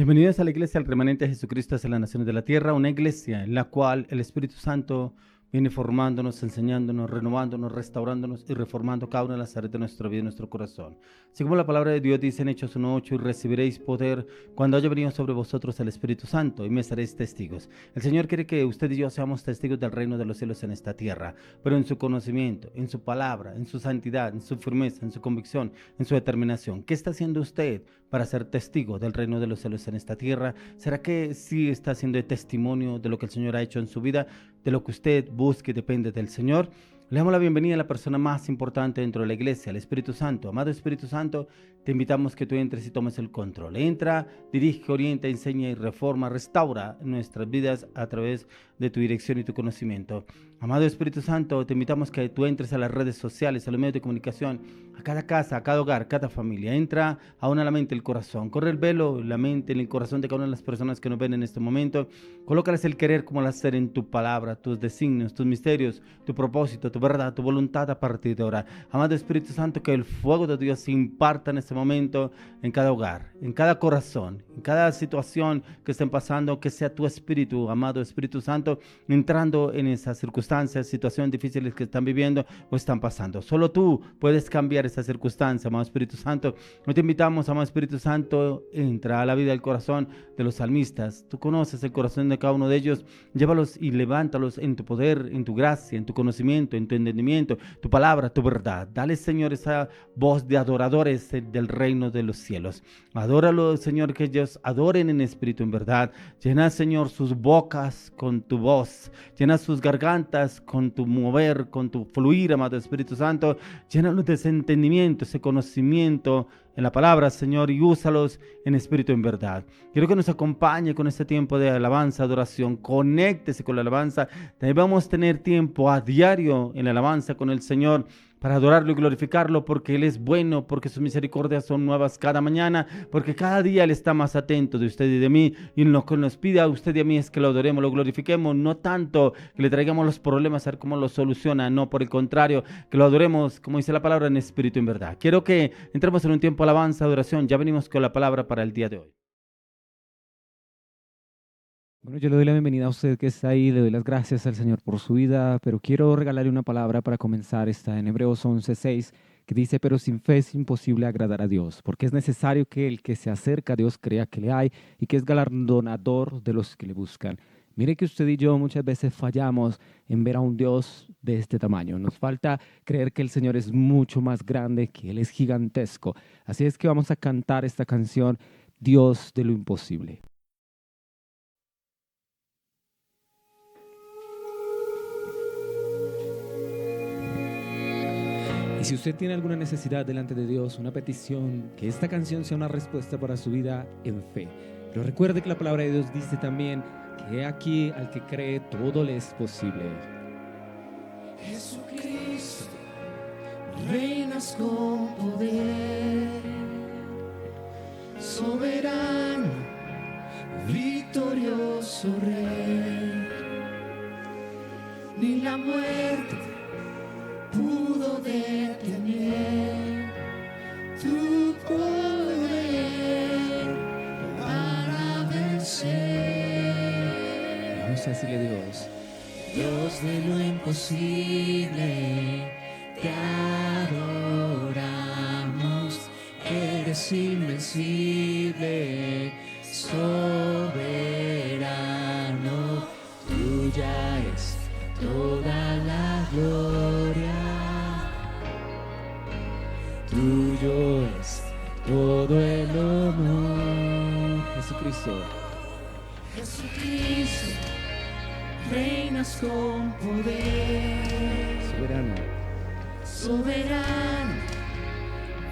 Bienvenidos a la iglesia El Remanente de Jesucristo hacia las naciones de la tierra, una iglesia en la cual el Espíritu Santo viene formándonos, enseñándonos, renovándonos, restaurándonos y reformando cada una de las áreas de nuestra vida y nuestro corazón. Así como la palabra de Dios dice en Hechos 1:8, y recibiréis poder cuando haya venido sobre vosotros el Espíritu Santo y me seréis testigos. El Señor quiere que usted y yo seamos testigos del reino de los cielos en esta tierra, pero en su conocimiento, en su palabra, en su santidad, en su firmeza, en su convicción, en su determinación. ¿Qué está haciendo usted para ser testigo del reino de los cielos en esta tierra? ¿Será que sí está haciendo testimonio de lo que el Señor ha hecho en su vida, de lo que usted busca y depende del Señor? Le damos la bienvenida a la persona más importante dentro de la iglesia, el Espíritu Santo. Amado Espíritu Santo, te invitamos que tú entres y tomes el control. Entra, dirige, orienta, enseña y reforma, restaura nuestras vidas a través de tu dirección y tu conocimiento. Amado Espíritu Santo, te invitamos que tú entres a las redes sociales, a los medios de comunicación, a cada casa, a cada hogar, a cada familia. Entra aún a la mente, el corazón. Corre el velo, la mente, el corazón de cada una de las personas que nos ven en este momento. Colócales el querer como el hacer en tu palabra, tus designios, tus misterios, tu propósito, tu verdad, tu voluntad a partir de ahora. Amado Espíritu Santo, que el fuego de Dios se imparta en este momento en cada hogar, en cada corazón, en cada situación que estén pasando, que sea tu Espíritu, amado Espíritu Santo, entrando en esas circunstancias, situaciones difíciles que están viviendo o están pasando. Solo tú puedes cambiar esa circunstancia, amado Espíritu Santo. Hoy te invitamos, amado Espíritu Santo, entra a la vida del corazón de los salmistas. Tú conoces el corazón de cada uno de ellos. Llévalos y levántalos en tu poder, en tu gracia, en tu conocimiento, en tu entendimiento, tu palabra, tu verdad. Dale, Señor, esa voz de adoradores del reino de los cielos. Adóralo, Señor, que ellos adoren en espíritu, en verdad. Llena, Señor, sus bocas con tu voz. Llena sus gargantas con tu mover, con tu fluir, amado Espíritu Santo. Llénalos de ese entendimiento, ese conocimiento en la palabra, Señor, y úsalos en espíritu, en verdad. Quiero que nos acompañe con este tiempo de alabanza, adoración. Conéctese con la alabanza. Debemos tener tiempo a diario en la alabanza con el Señor para adorarlo y glorificarlo, porque Él es bueno, porque sus misericordias son nuevas cada mañana, porque cada día Él está más atento de usted y de mí, y lo que nos pide a usted y a mí es que lo adoremos, lo glorifiquemos, no tanto que le traigamos los problemas a ver cómo los soluciona, no, por el contrario, que lo adoremos, como dice la palabra, en espíritu y en verdad. Quiero que entremos en un tiempo de alabanza, adoración. Ya venimos con la palabra para el día de hoy. Bueno, yo le doy la bienvenida a usted que está ahí, le doy las gracias al Señor por su vida, pero quiero regalarle una palabra para comenzar. Está en Hebreos 11:6, que dice: pero sin fe es imposible agradar a Dios, porque es necesario que el que se acerca a Dios crea que le hay y que es galardonador de los que le buscan. Mire que usted y yo muchas veces fallamos en ver a un Dios de este tamaño. Nos falta creer que el Señor es mucho más grande, que Él es gigantesco. Así es que vamos a cantar esta canción, Dios de lo imposible. Y si usted tiene alguna necesidad delante de Dios, una petición, que esta canción sea una respuesta para su vida en fe. Pero recuerde que la palabra de Dios dice también que aquí al que cree todo le es posible. Jesucristo, reinas con poder, soberano, victorioso Rey. Ni la muerte pudo detener tu poder para vencer. Vamos a decirle a Dios: Dios de lo imposible, te adoramos. Eres invencible, soberano. Tuya es toda la gloria, tuyo es todo el honor. Jesucristo, Jesucristo, reinas con poder, soberano, soberano,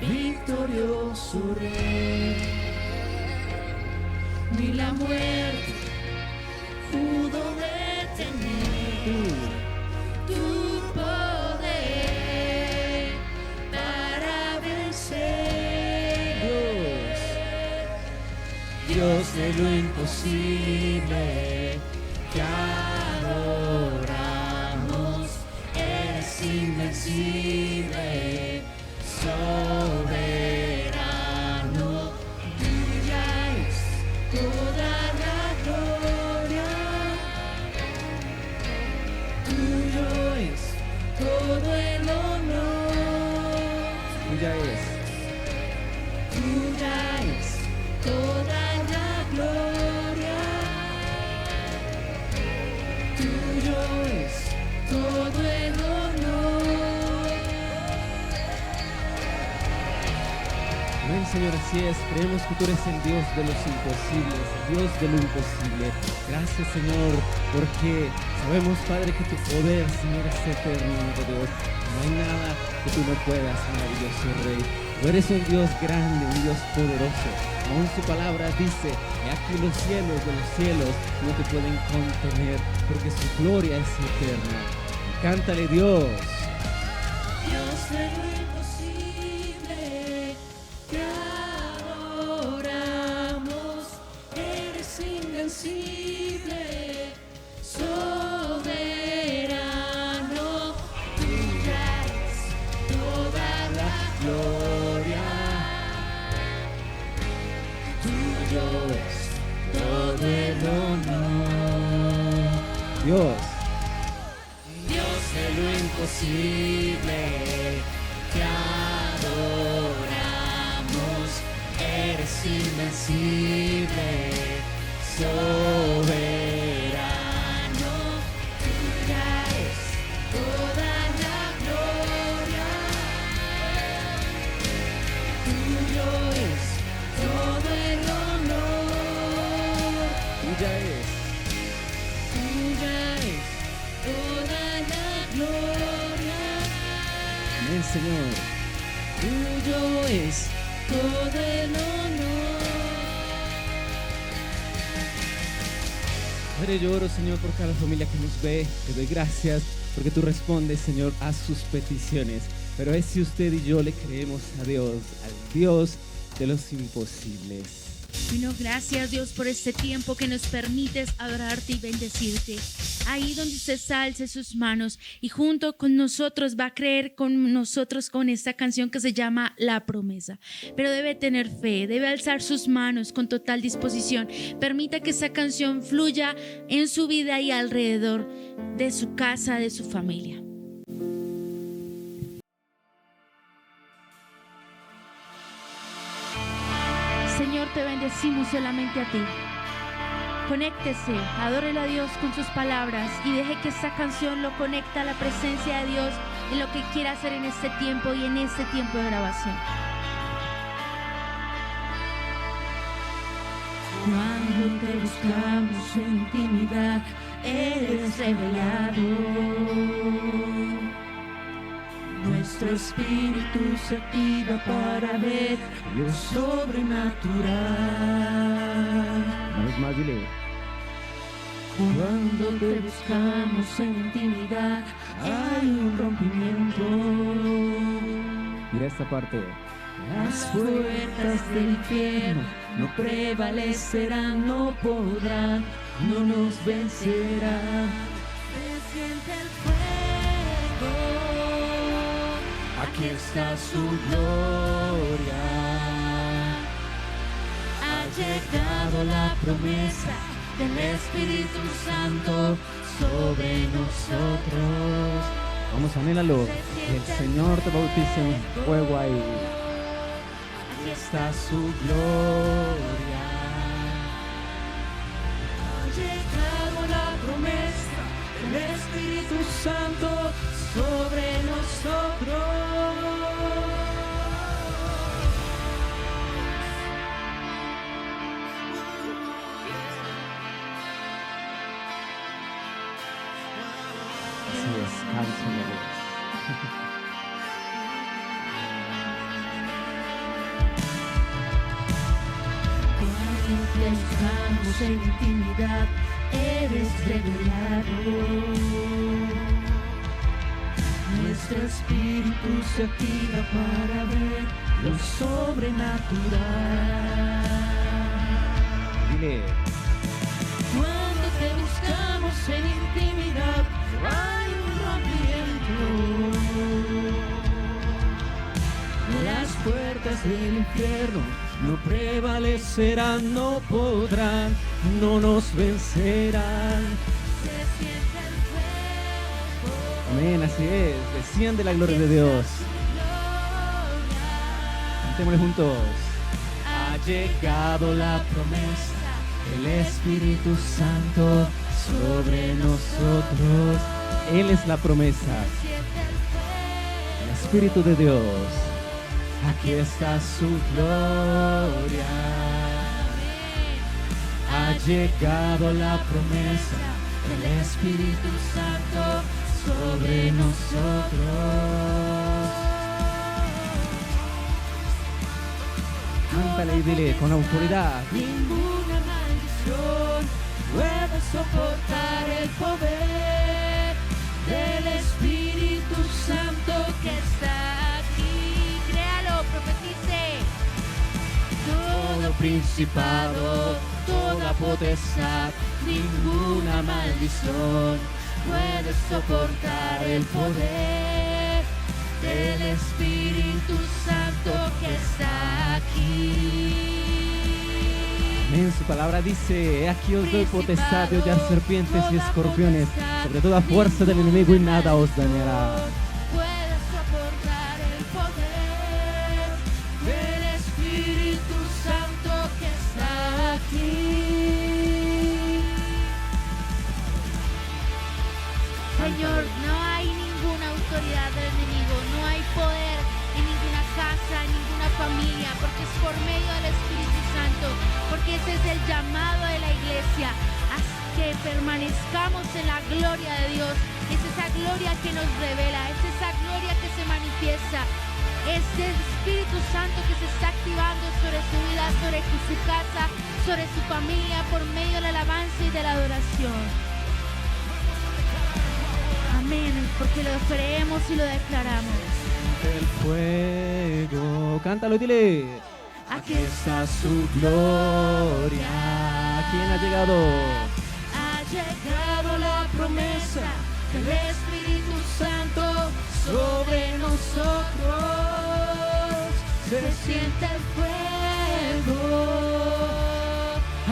victorioso Rey. Ni la muerte pudo detener tu poder para vencer. Dios de lo imposible, te adoramos. Eres invencible, soberano. Tuya es Tuya es. Tuya es toda la gloria. Tuyo es todo el honor. Amén, Señor, así es. Creemos que tú eres el Dios de los imposibles, el Dios de lo imposible. Gracias, Señor, porque sabemos, Padre, que tu poder, Señor, es eterno, oh Dios. No hay nada que tú no puedas, maravilloso Rey. Tú eres un Dios grande, un Dios poderoso. Aún su palabra dice, he aquí los cielos de los cielos no te pueden contener, porque su gloria es eterna. Cántale, Dios. Dios de lo imposible, te adoramos, eres invencible, soberano, tuya es toda la gloria, tuyo es todo el honor. Dios. Dios de lo imposible, te adoramos, eres invencible, soberano, tuya es toda la gloria, tuyo es todo el honor, Tuya es. tuya es toda la gloria. Amén, Señor. Tuyo es todo el honor. Padre, yo oro, Señor, por cada familia que nos ve. Te doy gracias porque tú respondes, Señor, a sus peticiones. Pero es si usted y yo le creemos a Dios, al Dios de los imposibles. Bueno, gracias Dios por este tiempo que nos permites adorarte y bendecirte. Ahí donde usted alce sus manos y junto con nosotros va a creer con nosotros con esta canción que se llama La Promesa. Pero debe tener fe, debe alzar sus manos con total disposición. Permita que esta canción fluya en su vida y alrededor de su casa, de su familia. Señor, te bendecimos solamente a ti. Conéctese, adórele a Dios con sus palabras y deje que esta canción lo conecte a la presencia de Dios en lo que quiera hacer en este tiempo y en este tiempo de grabación. Cuando te buscamos en intimidad, eres revelado. Nuestro espíritu se activa para ver lo sobrenatural. Una vez más, dile. Cuando te buscamos en intimidad, hay un rompimiento. Mira esta parte. Las puertas del infierno no prevalecerán, no podrán, no nos vencerán. Se siente el fuego, aquí está su gloria. Ha llegado la promesa del Espíritu Santo sobre nosotros. Vamos, anhélalo. Que el Señor te bautice en fuego ahí. Aquí está su gloria. Ha llegado la promesa del Espíritu Santo sobre nosotros. Así es, cántale, Dios. Cuando te buscamos en intimidad, eres revelado. Nuestro espíritu se activa para ver lo sobrenatural. Dile. Cuando te buscamos en intimidad, hay un rompimiento. Las puertas del infierno no prevalecerán, no podrán, no nos vencerán. Se siente el fuego. Amén, así es. Desciende la gloria de Dios. Cantémosle juntos. Ha llegado la promesa, el Espíritu Santo sobre nosotros. Él es la promesa, el Espíritu de Dios. Aquí está su gloria. Ha llegado la promesa, el Espíritu Santo sobre nosotros. Cántale y dile con autoridad. Ninguna maldición puede soportar el poder del Espíritu Santo que está aquí. Créalo, profetice. Todo principado, toda potestad, ninguna maldición puede soportar el poder del Espíritu Santo que está aquí. En su palabra dice: "He aquí os doy potestad de hollar serpientes y escorpiones, sobre toda fuerza del enemigo, y nada os dañará". Puede soportar el poder del Espíritu Santo que está aquí. Señor, no hay ninguna autoridad del enemigo, no hay poder en ninguna casa, en ninguna familia, porque es por medio del Espíritu Santo, porque ese es el llamado de la iglesia, a que permanezcamos en la gloria de Dios. Es esa gloria que nos revela, es esa gloria que se manifiesta, es el Espíritu Santo que se está activando sobre su vida, sobre su casa, sobre su familia, por medio de la alabanza y de la adoración. Amén, porque lo creemos y lo declaramos. El fuego, cántalo y dile: Aquí está su gloria. ¿a quién ha llegado? Ha llegado la promesa del Espíritu Santo sobre nosotros. Se siente el fuego.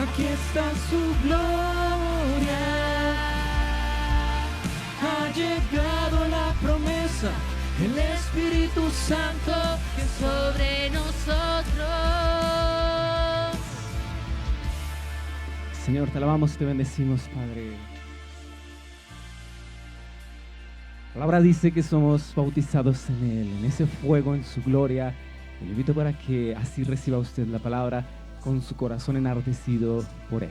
Aquí está su gloria. Ha llegado la promesa, el Espíritu Santo que sobre nosotros. Señor, te alabamos y te bendecimos, Padre. La palabra dice que somos bautizados en Él, en ese fuego, en su gloria. Le invito para que así reciba usted la palabra con su corazón enardecido por Él.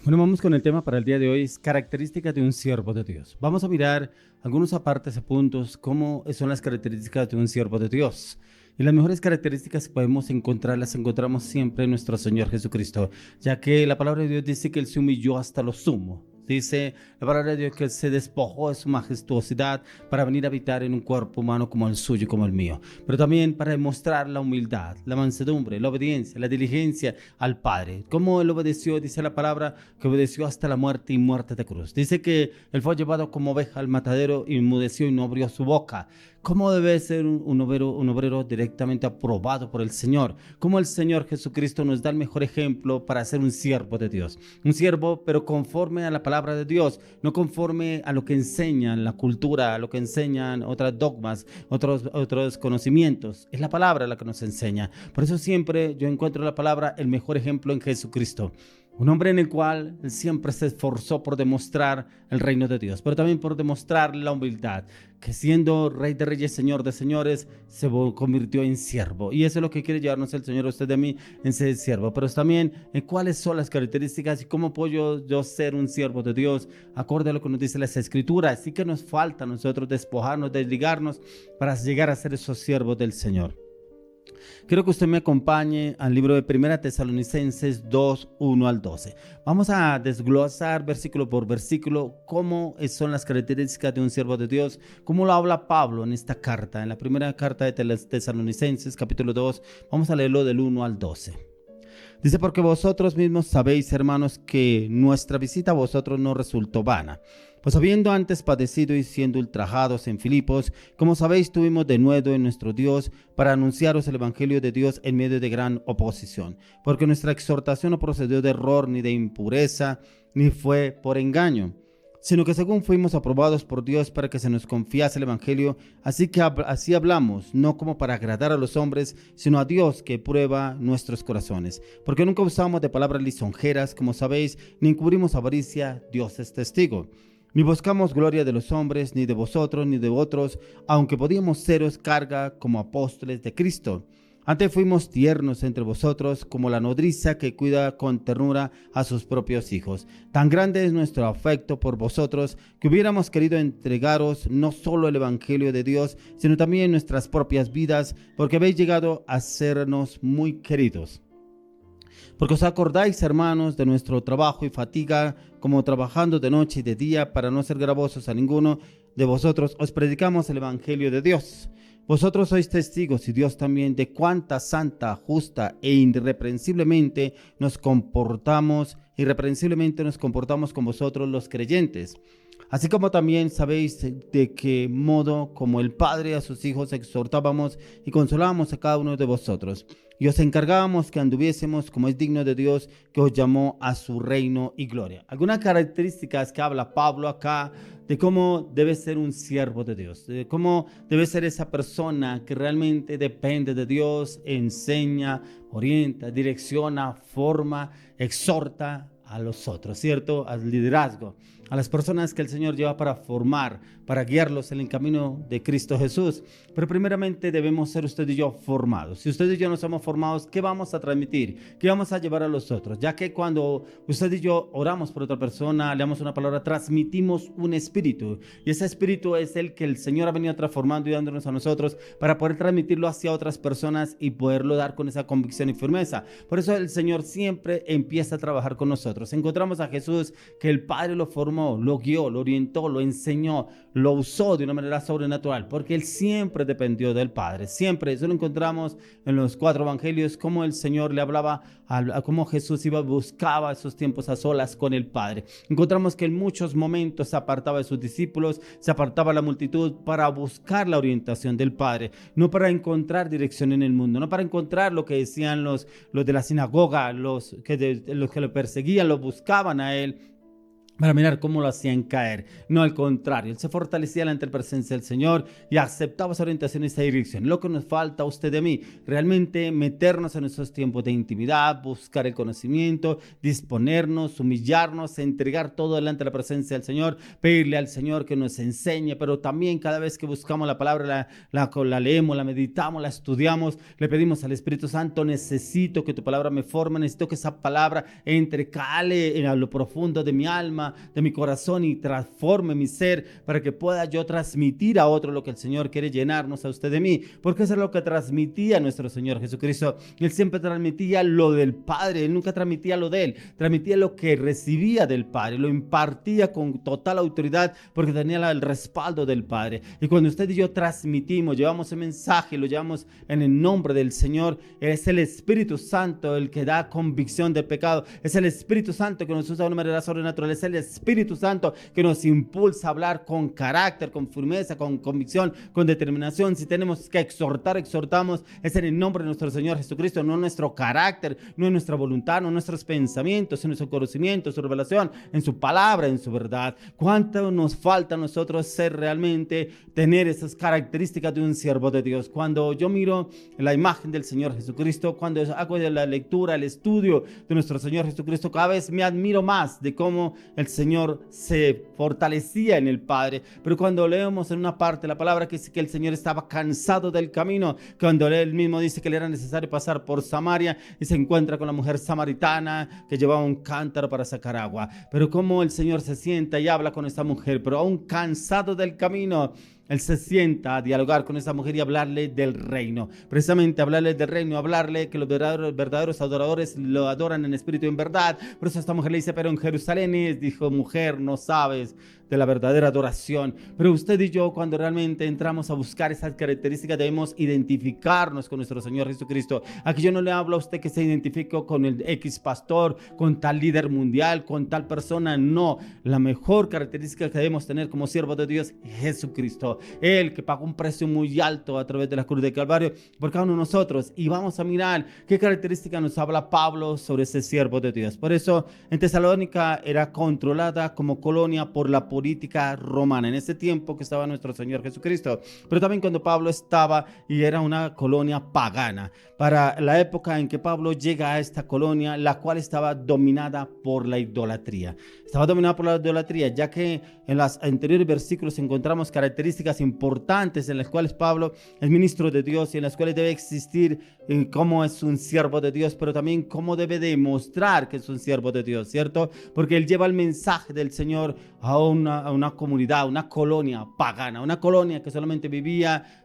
Bueno, vamos con el tema para el día de hoy, es características de un siervo de Dios. Vamos a mirar algunos apartes, puntos, cómo son las características de un siervo de Dios. Y las mejores características que podemos encontrar, las encontramos siempre en nuestro Señor Jesucristo, ya que la palabra de Dios dice que Él se humilló hasta lo sumo. Dice la palabra de Dios que Él se despojó de su majestuosidad para venir a habitar en un cuerpo humano como el suyo y como el mío. Pero también para demostrar la humildad, la mansedumbre, la obediencia, la diligencia al Padre. Cómo Él obedeció, dice la palabra, que obedeció hasta la muerte y muerte de cruz. Dice que Él fue llevado como oveja al matadero y enmudeció y no abrió su boca. ¿Cómo debe ser un obrero directamente aprobado por el Señor? ¿Cómo el Señor Jesucristo nos da el mejor ejemplo para ser un siervo de Dios? Un siervo, pero conforme a la palabra de Dios, no conforme a lo que enseñan la cultura, a lo que enseñan otras dogmas, otros conocimientos. Es la palabra la que nos enseña. Por eso siempre yo encuentro la palabra el mejor ejemplo en Jesucristo. Un hombre en el cual él siempre se esforzó por demostrar el reino de Dios, pero también por demostrar la humildad, que siendo Rey de Reyes, Señor de Señores, se convirtió en siervo. Y eso es lo que quiere llevarnos el Señor a usted de mí, en ser siervo. Pero también en cuáles son las características y cómo puedo yo ser un siervo de Dios, acorde a lo que nos dice las Escrituras. Así que nos falta a nosotros despojarnos, desligarnos para llegar a ser esos siervos del Señor. Quiero que usted me acompañe al libro de 1 Tesalonicenses 2, 1 al 12. Vamos a desglosar versículo por versículo cómo son las características de un siervo de Dios, cómo lo habla Pablo en esta carta, en la primera carta de Tesalonicenses, capítulo 2. Vamos a leerlo del 1 al 12. Dice: porque vosotros mismos sabéis, hermanos, que nuestra visita a vosotros no resultó vana, Pues habiendo antes padecido y siendo ultrajados en Filipos, como sabéis, tuvimos denuedo en nuestro Dios para anunciaros el Evangelio de Dios en medio de gran oposición, porque nuestra exhortación no procedió de error ni de impureza, ni fue por engaño, sino que según fuimos aprobados por Dios para que se nos confiase el Evangelio, así hablamos, no como para agradar a los hombres, sino a Dios que prueba nuestros corazones. Porque nunca usamos de palabras lisonjeras, como sabéis, ni encubrimos avaricia, Dios es testigo. Ni buscamos gloria de los hombres, ni de vosotros, ni de otros, aunque podíamos seros carga como apóstoles de Cristo. Antes fuimos tiernos entre vosotros, como la nodriza que cuida con ternura a sus propios hijos. Tan grande es nuestro afecto por vosotros, que hubiéramos querido entregaros no solo el Evangelio de Dios, sino también nuestras propias vidas, porque habéis llegado a sernos muy queridos. Porque os acordáis, hermanos, de nuestro trabajo y fatiga, como trabajando de noche y de día, para no ser gravosos a ninguno de vosotros, os predicamos el Evangelio de Dios. Vosotros sois testigos, y Dios también, de cuánta santa, justa e irreprensiblemente nos comportamos con vosotros los creyentes. Así como también sabéis de qué modo, como el Padre a sus hijos, exhortábamos y consolábamos a cada uno de vosotros. Y os encargábamos que anduviésemos como es digno de Dios, que os llamó a su reino y gloria. Algunas características que habla Pablo acá de cómo debe ser un siervo de Dios, de cómo debe ser esa persona que realmente depende de Dios, enseña, orienta, direcciona, forma, exhorta a los otros, ¿cierto? Al liderazgo, a las personas que el Señor lleva para formar, para guiarlos en el camino de Cristo Jesús. Pero primeramente debemos ser usted y yo formados. Si usted y yo no somos formados, ¿qué vamos a transmitir? ¿Qué vamos a llevar a los otros? Ya que cuando usted y yo oramos por otra persona, le damos una palabra, transmitimos un espíritu. Y ese espíritu es el que el Señor ha venido transformando y dándonos a nosotros para poder transmitirlo hacia otras personas y poderlo dar con esa convicción y firmeza. Por eso el Señor siempre empieza a trabajar con nosotros. Encontramos a Jesús, que el Padre lo formó, lo guió, lo orientó, lo enseñó, lo usó de una manera sobrenatural, porque Él siempre dependió del Padre. Siempre, eso lo encontramos en los 4 evangelios, cómo el Señor le hablaba, cómo Jesús buscaba esos tiempos a solas con el Padre. Encontramos que en muchos momentos se apartaba de sus discípulos, se apartaba de la multitud para buscar la orientación del Padre, no para encontrar dirección en el mundo, no para encontrar lo que decían los de la sinagoga, los que lo perseguían, lo buscaban a Él para mirar cómo lo hacían caer. No, al contrario, Él se fortalecía ante la presencia del Señor y aceptaba esa orientación y esa dirección. Lo que nos falta a usted y a mí, realmente meternos en esos tiempos de intimidad, buscar el conocimiento, disponernos, humillarnos, entregar todo delante de la presencia del Señor, pedirle al Señor que nos enseñe, pero también cada vez que buscamos la palabra, la leemos, la meditamos, la estudiamos, le pedimos al Espíritu Santo: necesito que tu palabra me forme, necesito que esa palabra entre, cale en lo profundo de mi alma, de mi corazón, y transforme mi ser para que pueda yo transmitir a otro lo que el Señor quiere llenarnos a usted de mí, porque eso es lo que transmitía nuestro Señor Jesucristo. Él siempre transmitía lo del Padre, Él nunca transmitía lo de Él, transmitía lo que recibía del Padre, lo impartía con total autoridad porque tenía el respaldo del Padre. Y cuando usted y yo transmitimos, llevamos ese mensaje, lo llevamos en el nombre del Señor, es el Espíritu Santo el que da convicción de pecado, es el Espíritu Santo que nos usa de una manera sobrenatural, es el Espíritu Santo que nos impulsa a hablar con carácter, con firmeza, con convicción, con determinación. Si tenemos que exhortar, exhortamos, es en el nombre de nuestro Señor Jesucristo, no nuestro carácter, no en nuestra voluntad, no en nuestros pensamientos, en nuestro conocimiento, en su revelación, en su palabra, en su verdad. ¿Cuánto nos falta a nosotros ser realmente, tener esas características de un siervo de Dios? Cuando yo miro la imagen del Señor Jesucristo, cuando hago la lectura, el estudio de nuestro Señor Jesucristo, cada vez me admiro más de cómo el Señor se fortalecía en el Padre. Pero cuando leemos en una parte la palabra que dice que el Señor estaba cansado del camino, cuando Él mismo dice que le era necesario pasar por Samaria y se encuentra con la mujer samaritana que llevaba un cántaro para sacar agua, pero como el Señor se sienta y habla con esta mujer, pero aún cansado del camino, Él se sienta a dialogar con esa mujer y hablarle del reino. Precisamente hablarle del reino, hablarle que los verdaderos adoradores lo adoran en espíritu y en verdad. Por eso esta mujer le dice: pero en Jerusalén es, dijo, mujer, no sabes de la verdadera adoración. Pero usted y yo, cuando realmente entramos a buscar esas características, debemos identificarnos con nuestro Señor Jesucristo. Aquí yo no le hablo a usted que se identifique con el X pastor, con tal líder mundial, con tal persona. No, la mejor característica que debemos tener como siervos de Dios es Jesucristo. Él que pagó un precio muy alto a través de la cruz de Calvario por cada uno de nosotros. Y vamos a mirar qué característica nos habla Pablo sobre ese siervo de Dios. Por eso en Tesalónica era controlada como colonia por la política romana en ese tiempo que estaba nuestro Señor Jesucristo, pero también cuando Pablo estaba, y era una colonia pagana. Para la época en que Pablo llega a esta colonia, la cual estaba dominada por la idolatría. Estaba dominada por la idolatría, ya que en los anteriores versículos encontramos características importantes en las cuales Pablo es ministro de Dios y en las cuales debe existir cómo es un siervo de Dios, pero también cómo debe demostrar que es un siervo de Dios, ¿cierto? Porque él lleva el mensaje del Señor a una comunidad, una colonia pagana, una colonia que solamente vivía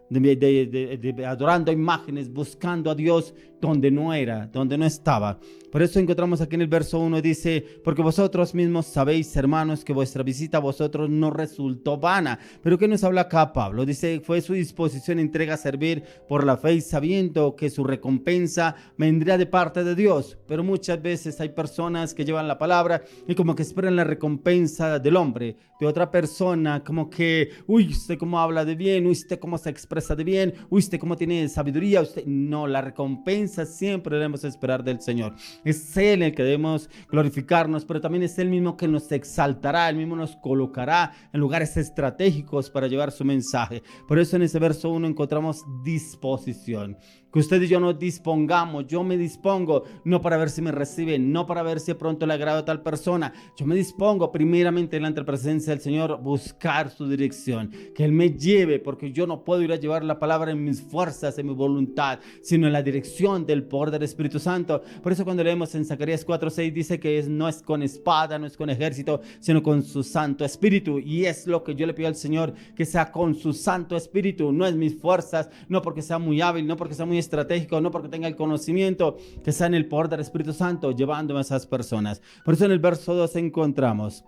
adorando imágenes, buscando a Dios donde no era, donde no estaba. Por eso encontramos aquí en el verso 1, dice: porque vosotros mismos sabéis, hermanos, que vuestra visita a vosotros no resultó vana. Pero ¿qué nos habla acá Pablo? Dice: fue su disposición entrega a servir por la fe, sabiendo que su recompensa vendría de parte de Dios. Pero muchas veces hay personas que llevan la palabra y como que esperan la recompensa del hombre, de otra persona, como que, uy, usted cómo habla de bien, uy, usted cómo se expresa de bien, uy, usted cómo tiene sabiduría. Usted no, la recompensa siempre debemos esperar del Señor. Es Él el que debemos glorificarnos, pero también es Él mismo que nos exaltará, Él mismo nos colocará en lugares estratégicos para llevar su mensaje. Por eso en ese verso 1 encontramos disposición. Que usted y yo nos dispongamos. Yo me dispongo no para ver si me reciben, no para ver si de pronto le agrado a tal persona. Yo me dispongo primeramente delante de la presencia del Señor, buscar su dirección, que Él me lleve, porque yo no puedo ir a llevar la palabra en mis fuerzas, en mi voluntad, sino en la dirección del poder del Espíritu Santo. Por eso cuando leemos en Zacarías 4:6 dice que no es con espada, no es con ejército, sino con su Santo Espíritu. Y es lo que yo le pido al Señor, que sea con su Santo Espíritu, no es mis fuerzas, no porque sea muy hábil, no porque sea muy estratégico, no porque tenga el conocimiento, que sea en el poder del Espíritu Santo llevándome a esas personas. Por eso en el verso 2 encontramos,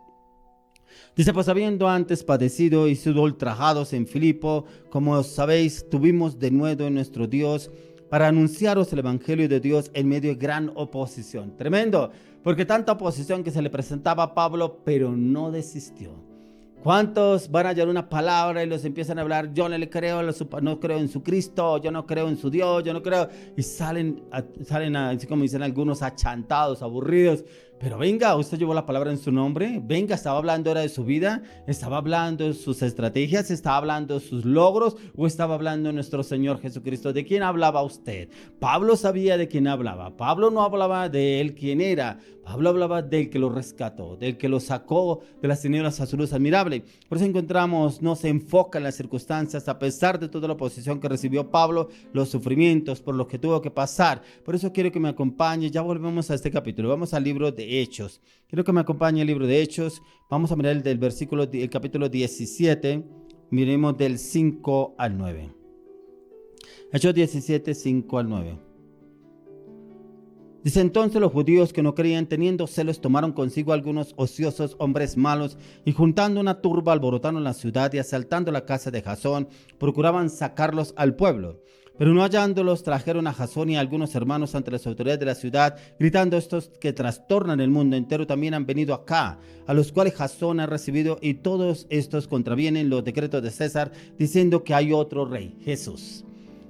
dice: pues habiendo antes padecido y sido ultrajados en Filipo, como sabéis, tuvimos de nuevo en nuestro Dios para anunciaros el evangelio de Dios en medio de gran oposición. Tremendo, porque tanta oposición que se le presentaba a Pablo, pero no desistió. ¿Cuántos van a hallar una palabra y los empiezan a hablar? Yo no le creo, no creo en su Cristo, yo no creo en su Dios, yo no creo. Y salen así como dicen algunos, achantados, aburridos. Pero venga, usted llevó la palabra en su nombre. Venga, estaba hablando ahora de su vida, estaba hablando de sus estrategias, estaba hablando de sus logros, o estaba hablando de nuestro Señor Jesucristo. ¿De quién hablaba usted? Pablo sabía de quién hablaba. Pablo no hablaba de él quién era. Pablo hablaba del que lo rescató, del que lo sacó de las tinieblas a su luz admirable. Por eso encontramos, no se enfoca en las circunstancias, a pesar de toda la oposición que recibió Pablo, los sufrimientos por los que tuvo que pasar. Por eso quiero que me acompañe. Ya volvemos a este capítulo. Vamos al libro de Hechos. Quiero que me acompañe el libro de Hechos. Vamos a mirar el capítulo 17. Miremos del 5 al 9. Hechos 17, 5 al 9. Dice: entonces los judíos que no creían, teniendo celos, tomaron consigo algunos ociosos hombres malos y juntando una turba alborotaron la ciudad y asaltando la casa de Jasón, procuraban sacarlos al pueblo. Pero no hallándolos, trajeron a Jasón y a algunos hermanos ante las autoridades de la ciudad, gritando: estos que trastornan el mundo entero también han venido acá, a los cuales Jasón ha recibido, y todos estos contravienen los decretos de César, diciendo que hay otro rey, Jesús.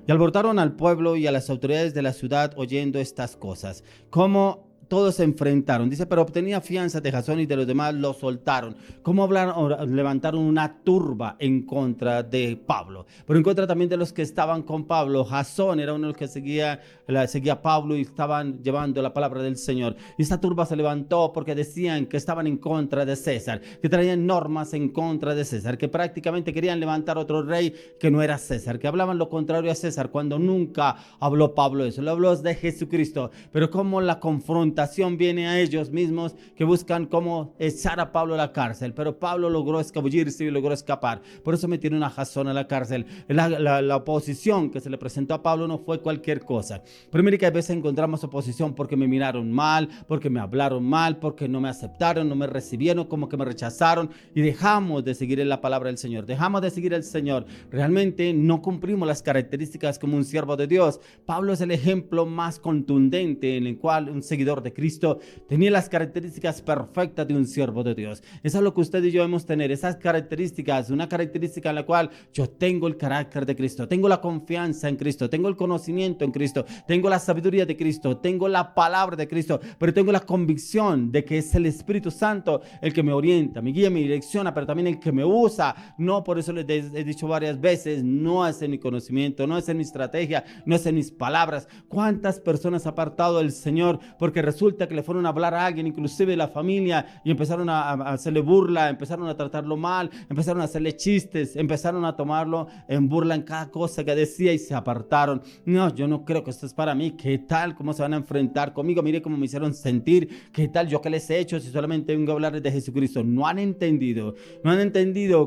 Y alborotaron al pueblo y a las autoridades de la ciudad oyendo estas cosas. Como todos se enfrentaron, dice, pero obtenía fianza de Jasón y de los demás los soltaron. ¿Cómo hablaron? Levantaron una turba en contra de Pablo, pero en contra también de los que estaban con Pablo. Jasón era uno de los que seguía a Pablo y estaban llevando la palabra del Señor. Y esta turba se levantó porque decían que estaban en contra de César, que traían normas en contra de César, que prácticamente querían levantar otro rey que no era César, que hablaban lo contrario a César, cuando nunca habló Pablo eso. Lo habló de Jesucristo. Pero ¿cómo la confronta tentación viene a ellos mismos que buscan cómo echar a Pablo a la cárcel, pero Pablo logró escabullirse y logró escapar. Por eso metieron a Jasón a la cárcel. La oposición que se le presentó a Pablo no fue cualquier cosa. Pero mire que a veces encontramos oposición porque me miraron mal, porque me hablaron mal, porque no me aceptaron, no me recibieron, como que me rechazaron, y dejamos de seguir en la palabra del Señor, dejamos de seguir al Señor. Realmente no cumplimos las características como un siervo de Dios. Pablo es el ejemplo más contundente en el cual un seguidor de Cristo tenía las características perfectas de un siervo de Dios. Eso es lo que usted y yo debemos tener, esas características, una característica en la cual yo tengo el carácter de Cristo, tengo la confianza en Cristo, tengo el conocimiento en Cristo, tengo la sabiduría de Cristo, tengo la palabra de Cristo, pero tengo la convicción de que es el Espíritu Santo el que me orienta, me guía, me direcciona, pero también el que me usa. No, por eso les he dicho varias veces, no es en mi conocimiento, no es en mi estrategia, no es en mis palabras. ¿Cuántas personas ha apartado del Señor porque resulta que le fueron a hablar a alguien, inclusive de la familia, y empezaron a hacerle burla, empezaron a tratarlo mal, empezaron a hacerle chistes, empezaron a tomarlo en burla en cada cosa que decía y se apartaron? No, yo no creo que esto es para mí. ¿Qué tal? ¿Cómo se van a enfrentar conmigo? Mire cómo me hicieron sentir. ¿Qué tal? ¿Yo qué les he hecho si solamente vengo a hablarles de Jesucristo? No han entendido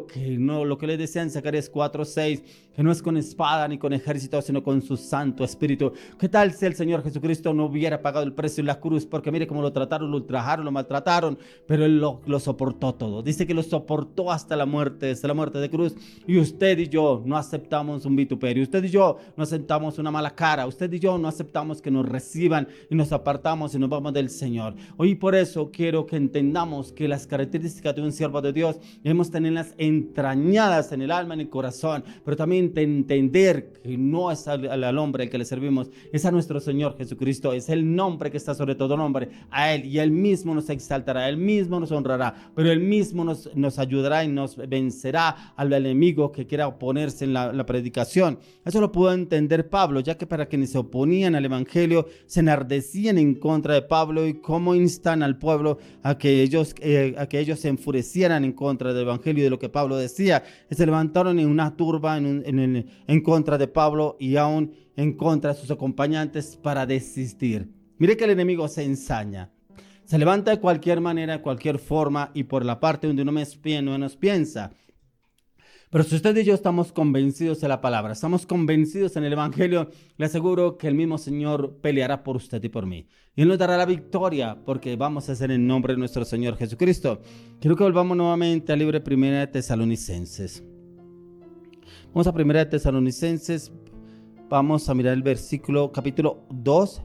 que no, lo que les decía en Zacarías 4:6, que no es con espada ni con ejército, sino con su Santo Espíritu. ¿Qué tal si el Señor Jesucristo no hubiera pagado el precio en la cruz? Porque mire cómo lo trataron, lo ultrajaron, lo maltrataron, pero Él lo soportó todo. Dice que lo soportó hasta la muerte de cruz. Y usted y yo no aceptamos un vituperio, usted y yo no aceptamos una mala cara, usted y yo no aceptamos que nos reciban y nos apartamos y nos vamos del Señor. Hoy por eso quiero que entendamos que las características de un siervo de Dios debemos tenerlas entrañadas en el alma, en el corazón, pero también entender que no es al hombre al que le servimos, es a nuestro Señor Jesucristo, es el nombre que está sobre todo nombre, a Él, y Él mismo nos exaltará, Él mismo nos honrará, pero Él mismo nos ayudará y nos vencerá al enemigo que quiera oponerse en la predicación. Eso lo pudo entender Pablo, ya que para quienes se oponían al evangelio se enardecían en contra de Pablo, y cómo instan al pueblo a que ellos se enfurecieran en contra del evangelio y de lo que Pablo decía. Se levantaron en una turba en contra de Pablo y aún en contra de sus acompañantes para desistir. Mire que el enemigo se ensaña, se levanta de cualquier manera, de cualquier forma, y por la parte donde uno menos piensa. Pero si usted y yo estamos convencidos de la palabra, estamos convencidos en el evangelio, le aseguro que el mismo Señor peleará por usted y por mí. Y Él nos dará la victoria, porque vamos a hacer en nombre de nuestro Señor Jesucristo. Quiero que volvamos nuevamente al libro de 1 Tesalonicenses. Vamos a 1 Tesalonicenses, vamos a mirar el versículo, capítulo 2,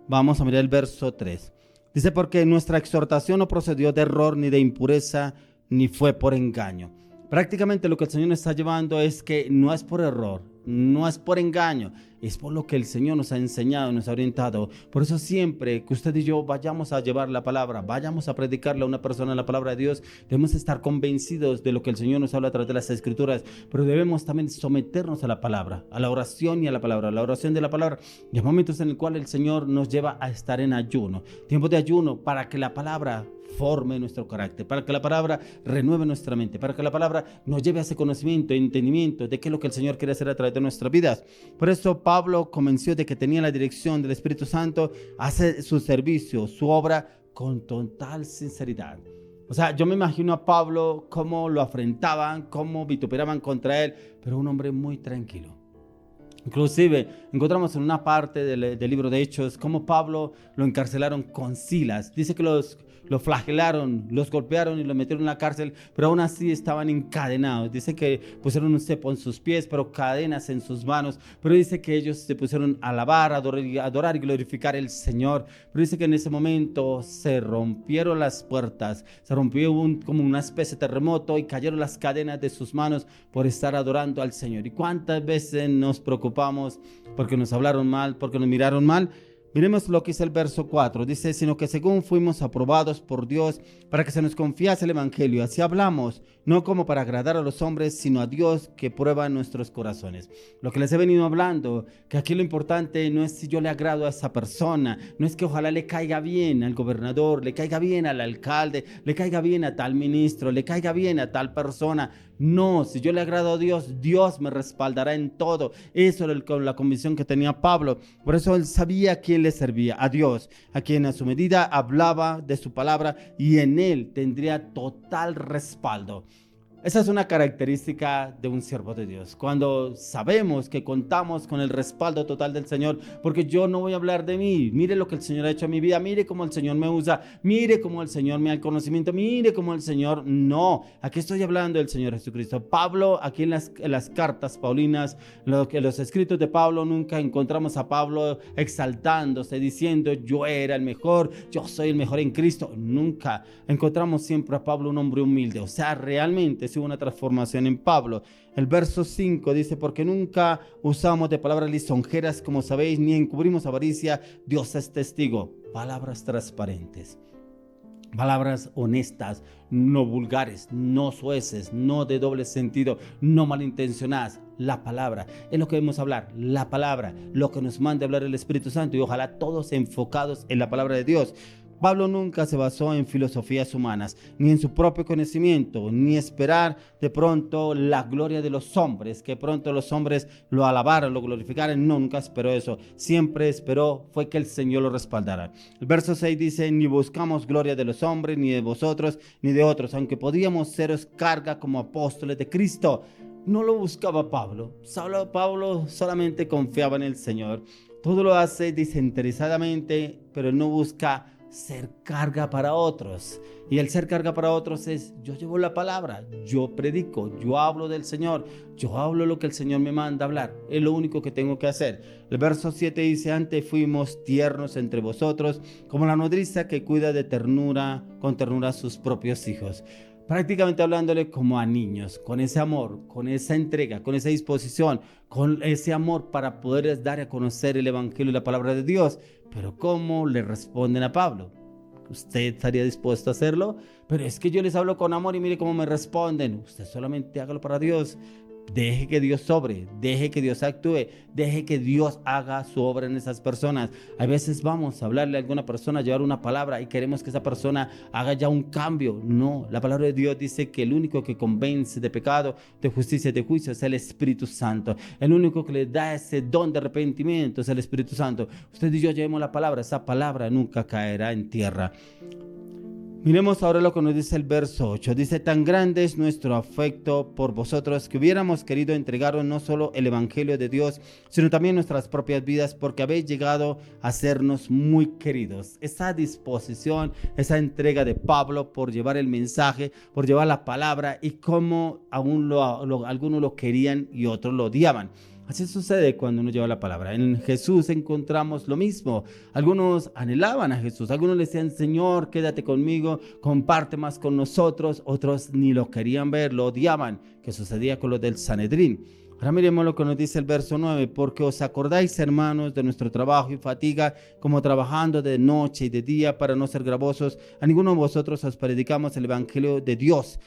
vamos a mirar el verso 3. Dice: porque nuestra exhortación no procedió de error, ni de impureza, ni fue por engaño. Prácticamente lo que el Señor nos está llevando es que no es por error, no es por engaño, es por lo que el Señor nos ha enseñado y nos ha orientado. Por eso siempre que usted y yo vayamos a llevar la palabra, vayamos a predicarle a una persona la palabra de Dios, debemos estar convencidos de lo que el Señor nos habla a través de las Escrituras, pero debemos también someternos a la palabra, a la oración y a la palabra, la oración de la palabra. Y hay momentos en el cual el Señor nos lleva a estar en ayuno, tiempo de ayuno, para que la palabra forme nuestro carácter, para que la palabra renueve nuestra mente, para que la palabra nos lleve a ese conocimiento y entendimiento de qué es lo que el Señor quiere hacer a través de nuestras vidas. Por eso Pablo, convencido de que tenía la dirección del Espíritu Santo, hace su servicio, su obra con total sinceridad. O sea, yo me imagino a Pablo cómo lo afrentaban, cómo vituperaban contra él, pero un hombre muy tranquilo. Inclusive encontramos en una parte del libro de Hechos cómo Pablo lo encarcelaron con Silas. Dice que lo flagelaron, los golpearon y lo metieron en la cárcel, pero aún así estaban encadenados. Dice que pusieron un cepo en sus pies, pero cadenas en sus manos. Pero dice que ellos se pusieron a alabar, adorar y glorificar al Señor. Pero dice que en ese momento se rompieron las puertas, se rompió como una especie de terremoto y cayeron las cadenas de sus manos por estar adorando al Señor. ¿Y cuántas veces nos preocupamos porque nos hablaron mal, porque nos miraron mal? Miremos lo que dice el verso 4. Dice: sino que según fuimos aprobados por Dios para que se nos confiase el evangelio, así hablamos, no como para agradar a los hombres, sino a Dios que prueba nuestros corazones. Lo que les he venido hablando, que aquí lo importante no es si yo le agrado a esa persona, no es que ojalá le caiga bien al gobernador, le caiga bien al alcalde, le caiga bien a tal ministro, le caiga bien a tal persona. No, si yo le agrado a Dios, Dios me respaldará en todo. Eso era la convicción que tenía Pablo. Por eso él sabía a quién le servía, a Dios, a quien a su medida hablaba de su palabra y en él tendría total respaldo. Esa es una característica de un siervo de Dios, cuando sabemos que contamos con el respaldo total del Señor, porque yo no voy a hablar de mí. Mire lo que el Señor ha hecho en mi vida, mire cómo el Señor me usa, mire cómo el Señor me da el conocimiento, mire cómo el Señor... No, aquí estoy hablando del Señor Jesucristo. Pablo, aquí en las cartas paulinas, los escritos de Pablo, nunca encontramos a Pablo exaltándose, diciendo yo era el mejor, yo soy el mejor en Cristo. Nunca encontramos siempre a Pablo un hombre humilde, o sea, realmente hubo una transformación en Pablo. El verso 5 dice, porque nunca usamos de palabras lisonjeras, como sabéis, ni encubrimos avaricia. Dios es testigo. Palabras transparentes, palabras honestas, no vulgares, no soeces, no de doble sentido, no malintencionadas. La palabra es lo que debemos hablar, la palabra, lo que nos manda hablar el Espíritu Santo, y ojalá todos enfocados en la palabra de Dios. Pablo nunca se basó en filosofías humanas, ni en su propio conocimiento, ni esperar de pronto la gloria de los hombres, que pronto los hombres lo alabaran, lo glorificaran. No, nunca esperó eso. Siempre esperó fue que el Señor lo respaldara. El verso 6 dice, ni buscamos gloria de los hombres, ni de vosotros, ni de otros, aunque podíamos seros carga como apóstoles de Cristo. No lo buscaba Pablo. Pablo solamente confiaba en el Señor. Todo lo hace desinteresadamente, pero no busca ser carga para otros. Y el ser carga para otros es, yo llevo la palabra, yo predico, yo hablo del Señor, yo hablo lo que el Señor me manda hablar, es lo único que tengo que hacer. El verso 7 dice, antes fuimos tiernos entre vosotros, como la nodriza que cuida con ternura a sus propios hijos. Prácticamente hablándole como a niños, con ese amor, con esa entrega, con esa disposición, con ese amor para poder dar a conocer el Evangelio y la palabra de Dios. Pero ¿cómo le responden a Pablo? ¿Usted estaría dispuesto a hacerlo? Pero es que yo les hablo con amor y mire cómo me responden. Usted solamente hágalo para Dios. Deje que Dios sobre, deje que Dios actúe, deje que Dios haga su obra en esas personas. A veces vamos a hablarle a alguna persona, a llevar una palabra y queremos que esa persona haga ya un cambio. No, la palabra de Dios dice que el único que convence de pecado, de justicia y de juicio es el Espíritu Santo. El único que le da ese don de arrepentimiento es el Espíritu Santo. Usted y yo llevemos la palabra, esa palabra nunca caerá en tierra. Miremos ahora lo que nos dice el verso 8. Dice, tan grande es nuestro afecto por vosotros que hubiéramos querido entregaros no solo el Evangelio de Dios, sino también nuestras propias vidas, porque habéis llegado a sernos muy queridos. Esa disposición, esa entrega de Pablo por llevar el mensaje, por llevar la palabra, y cómo algunos lo querían y otros lo odiaban. Así sucede cuando uno lleva la palabra. En Jesús encontramos lo mismo. Algunos anhelaban a Jesús. Algunos le decían, Señor, quédate conmigo, comparte más con nosotros. Otros ni lo querían ver, lo odiaban, que sucedía con los del Sanedrín. Ahora miremos lo que nos dice el verso 9. Porque os acordáis, hermanos, de nuestro trabajo y fatiga, como trabajando de noche y de día para no ser gravosos. A ninguno de vosotros os predicamos el Evangelio de Dios.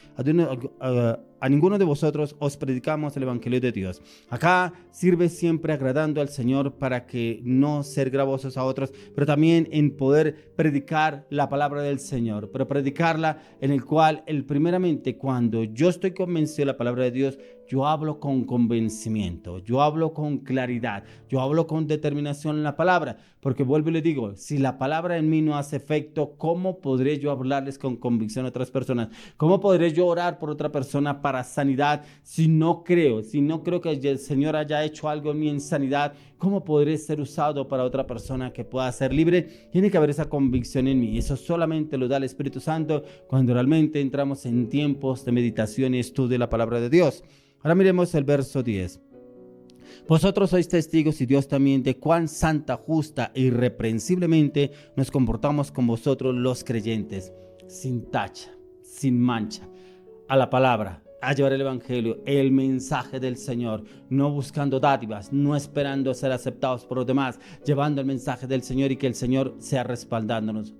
A ninguno de vosotros os predicamos el Evangelio de Dios. Acá sirve siempre agradando al Señor para que no ser gravosos a otros, pero también en poder predicar la palabra del Señor, pero predicarla en el cual, primeramente, cuando yo estoy convencido de la palabra de Dios, yo hablo con convencimiento, yo hablo con claridad, yo hablo con determinación en la palabra, porque vuelvo y le digo, si la palabra en mí no hace efecto, ¿cómo podré yo hablarles con convicción a otras personas? ¿Cómo podré yo orar por otra persona para sanidad si no creo que el Señor haya hecho algo en mí en sanidad? ¿Cómo podré ser usado para otra persona que pueda ser libre? Tiene que haber esa convicción en mí. Eso solamente lo da el Espíritu Santo cuando realmente entramos en tiempos de meditación y estudio de la palabra de Dios. Ahora miremos el verso 10. Vosotros sois testigos y Dios también de cuán santa, justa e irreprensiblemente nos comportamos con vosotros los creyentes, sin tacha, sin mancha, a la palabra, a llevar el Evangelio, el mensaje del Señor, no buscando dádivas, no esperando ser aceptados por los demás, llevando el mensaje del Señor y que el Señor sea respaldándonos.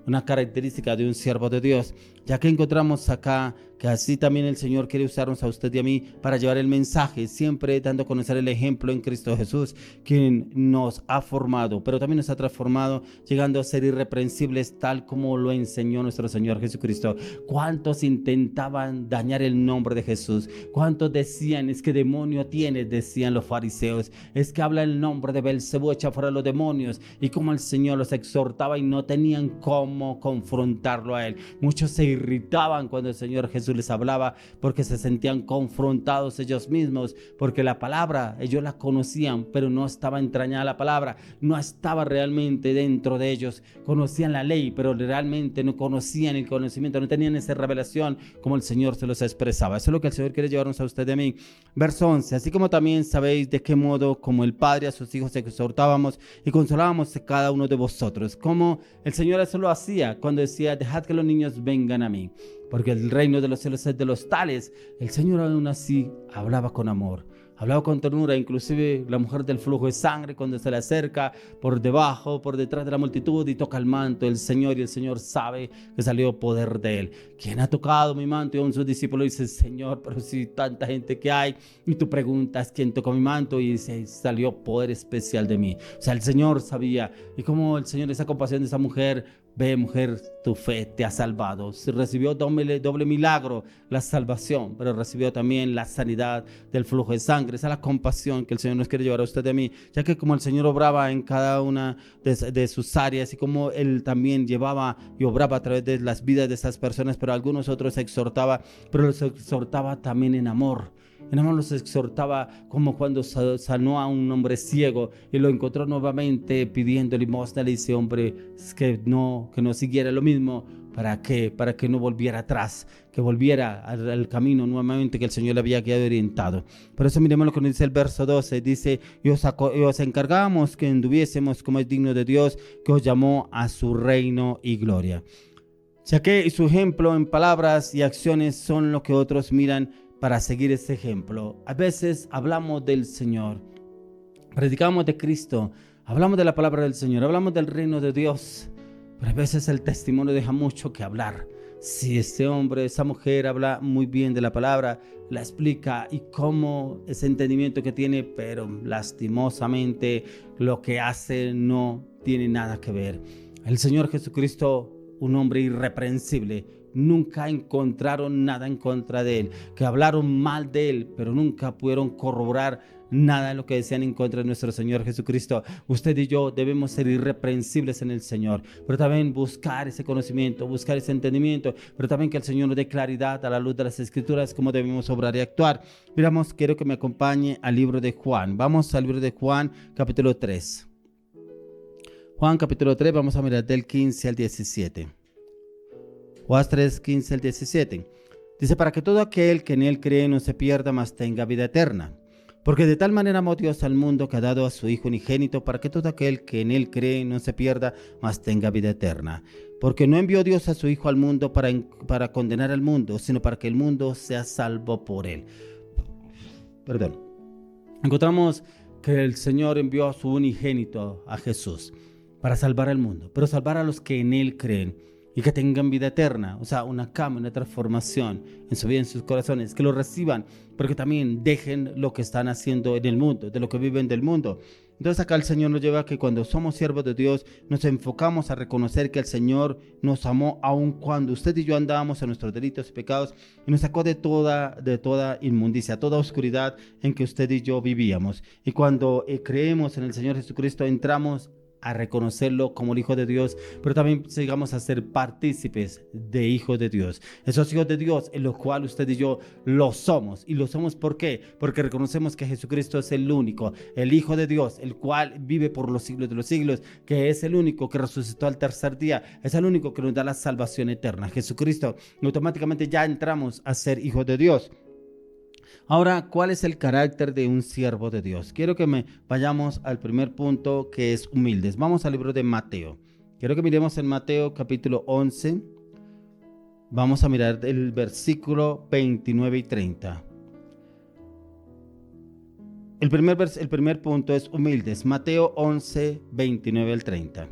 Una característica de un siervo de Dios. Ya que encontramos acá que así también el Señor quiere usarnos a usted y a mí para llevar el mensaje, siempre dando a conocer el ejemplo en Cristo Jesús, quien nos ha formado, pero también nos ha transformado, llegando a ser irreprensibles tal como lo enseñó nuestro Señor Jesucristo. ¿Cuántos intentaban dañar el nombre de Jesús? ¿Cuántos decían, es que demonio tienes? Decían los fariseos, es que habla el nombre de Belcebú, echa fuera los demonios. Y como el Señor los exhortaba y no tenían cómo confrontarlo a él. Muchos se irritaban cuando el Señor Jesús les hablaba porque se sentían confrontados ellos mismos, porque la palabra ellos la conocían, pero no estaba entrañada la palabra, no estaba realmente dentro de ellos. Conocían la ley, pero realmente no conocían el conocimiento, no tenían esa revelación como el Señor se los expresaba. Eso es lo que el Señor quiere llevarnos a usted y a mí. Verso 11, así como también sabéis de qué modo como el Padre a sus hijos exhortábamos y consolábamos a cada uno de vosotros, como el Señor eso lo hacía cuando decía, dejad que los niños vengan a mí, porque el reino de los cielos es de los tales. El Señor aún así hablaba con amor, hablaba con ternura. Inclusive la mujer del flujo de sangre, cuando se le acerca por debajo, por detrás de la multitud y toca el manto del Señor, y el Señor sabe que salió poder de él. ¿Quién ha tocado mi manto? Y aún sus discípulos dicen, Señor, pero si tanta gente que hay, y tú preguntas quién tocó mi manto, y dice, salió poder especial de mí. O sea, el Señor sabía, y como el Señor, esa compasión de esa mujer, ve, mujer, tu fe te ha salvado. Recibió doble milagro, la salvación, pero recibió también la sanidad del flujo de sangre. Esa es la compasión que el Señor nos quiere llevar a usted y a mí, ya que como el Señor obraba en cada una de sus áreas, y como Él también llevaba y obraba a través de las vidas de esas personas, pero a algunos otros exhortaba, pero los exhortaba también en amor. En amor los exhortaba, como cuando sanó a un hombre ciego y lo encontró nuevamente pidiendo limosna. Le dice, hombre, es que no siguiera lo mismo. ¿Para qué? Para que no volviera atrás, que volviera al camino nuevamente que el Señor le había guiado y orientado. Por eso miremos lo que nos dice el verso 12. Dice, y os encargamos que anduviésemos como es digno de Dios, que os llamó a su reino y gloria. Ya que su ejemplo en palabras y acciones son lo que otros miran para seguir ese ejemplo. A veces hablamos del Señor, predicamos de Cristo, hablamos de la palabra del Señor, hablamos del reino de Dios, pero a veces el testimonio deja mucho que hablar. Si este hombre, esa mujer habla muy bien de la palabra, la explica y cómo ese entendimiento que tiene, pero lastimosamente lo que hace no tiene nada que ver. El Señor Jesucristo, un hombre irreprensible, nunca encontraron nada en contra de él, que hablaron mal de él, pero nunca pudieron corroborar nada de lo que decían en contra de nuestro Señor Jesucristo. Usted y yo debemos ser irreprensibles en el Señor, pero también buscar ese conocimiento, buscar ese entendimiento, pero también que el Señor nos dé claridad a la luz de las Escrituras cómo debemos obrar y actuar. Miramos, quiero que me acompañe al libro de Juan. Vamos al libro de Juan, capítulo 3. Juan, capítulo 3, vamos a mirar del 15 al 17. Juan 3, 15 al 17. Dice, para que todo aquel que en él cree no se pierda, mas tenga vida eterna. Porque de tal manera amó Dios al mundo que ha dado a su Hijo unigénito, para que todo aquel que en él cree no se pierda, mas tenga vida eterna. Porque no envió Dios a su Hijo al mundo para condenar al mundo, sino para que el mundo sea salvo por él. Encontramos que el Señor envió a su unigénito, a Jesús, para salvar al mundo, pero salvar a los que en él creen y que tengan vida eterna, o sea, una cambio, una transformación en su vida, en sus corazones, que lo reciban, pero que también dejen lo que están haciendo en el mundo, de lo que viven del mundo. Entonces acá el Señor nos lleva a que cuando somos siervos de Dios, nos enfocamos a reconocer que el Señor nos amó aun cuando usted y yo andábamos en nuestros delitos y pecados, y nos sacó de toda inmundicia, toda oscuridad en que usted y yo vivíamos. Y cuando creemos en el Señor Jesucristo, entramos a reconocerlo como el Hijo de Dios, pero también llegamos a ser partícipes de hijos de Dios. Esos hijos de Dios en los cuales usted y yo lo somos. ¿Y lo somos por qué? Porque reconocemos que Jesucristo es el único, el Hijo de Dios, el cual vive por los siglos de los siglos, que es el único que resucitó al tercer día, es el único que nos da la salvación eterna. Jesucristo, automáticamente ya entramos a ser hijos de Dios. Ahora, ¿cuál es el carácter de un siervo de Dios? Quiero que vayamos al primer punto, que es humildes. Vamos al libro de Mateo. Quiero que miremos en Mateo capítulo 11. Vamos a mirar el versículo 29 y 30. El primer punto es humildes. Mateo 11, 29 al 30.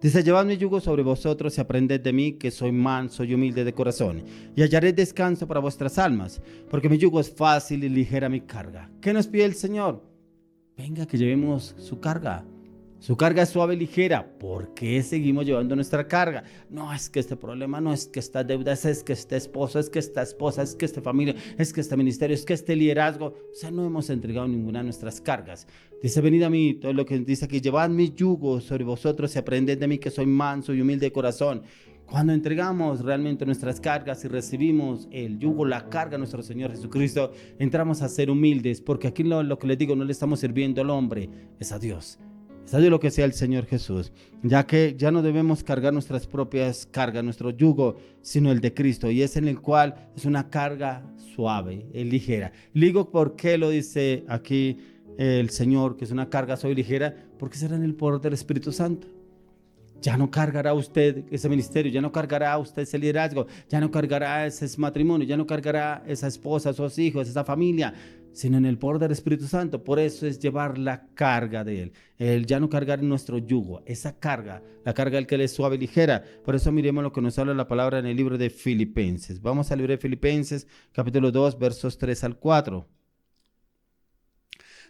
Dice, llevad mi yugo sobre vosotros y aprended de mí, que soy manso y humilde de corazón, y hallaréis descanso para vuestras almas, porque mi yugo es fácil y ligera mi carga. ¿Qué nos pide el Señor? Venga, que llevemos su carga. Su carga es suave y ligera. ¿Por qué seguimos llevando nuestra carga? No, es que este problema, no es que esta deuda, es que este esposo, es que esta esposa, es que esta familia, es que este ministerio, es que este liderazgo. O sea, no hemos entregado ninguna de nuestras cargas. Dice, venid a mí, todo lo que dice aquí, llevad mi yugo sobre vosotros y aprended de mí, que soy manso y humilde de corazón. Cuando entregamos realmente nuestras cargas y recibimos el yugo, la carga de nuestro Señor Jesucristo, entramos a ser humildes, porque aquí lo que les digo, no le estamos sirviendo al hombre, es a Dios. ¿Sabe lo que sea el Señor Jesús? Ya que ya no debemos cargar nuestras propias cargas, nuestro yugo, sino el de Cristo. Y es en el cual es una carga suave, ligera. Le digo por qué lo dice aquí el Señor, que es una carga suave y ligera, porque será en el poder del Espíritu Santo. Ya no cargará usted ese ministerio, ya no cargará usted ese liderazgo, ya no cargará ese matrimonio, ya no cargará esa esposa, esos hijos, esa familia, sino en el poder del Espíritu Santo. Por eso es llevar la carga de Él, el ya no cargar nuestro yugo, esa carga, la carga del que Él es suave y ligera. Por eso miremos lo que nos habla la palabra en el libro de Filipenses. Vamos al libro de Filipenses, capítulo 2, versos 3 al 4.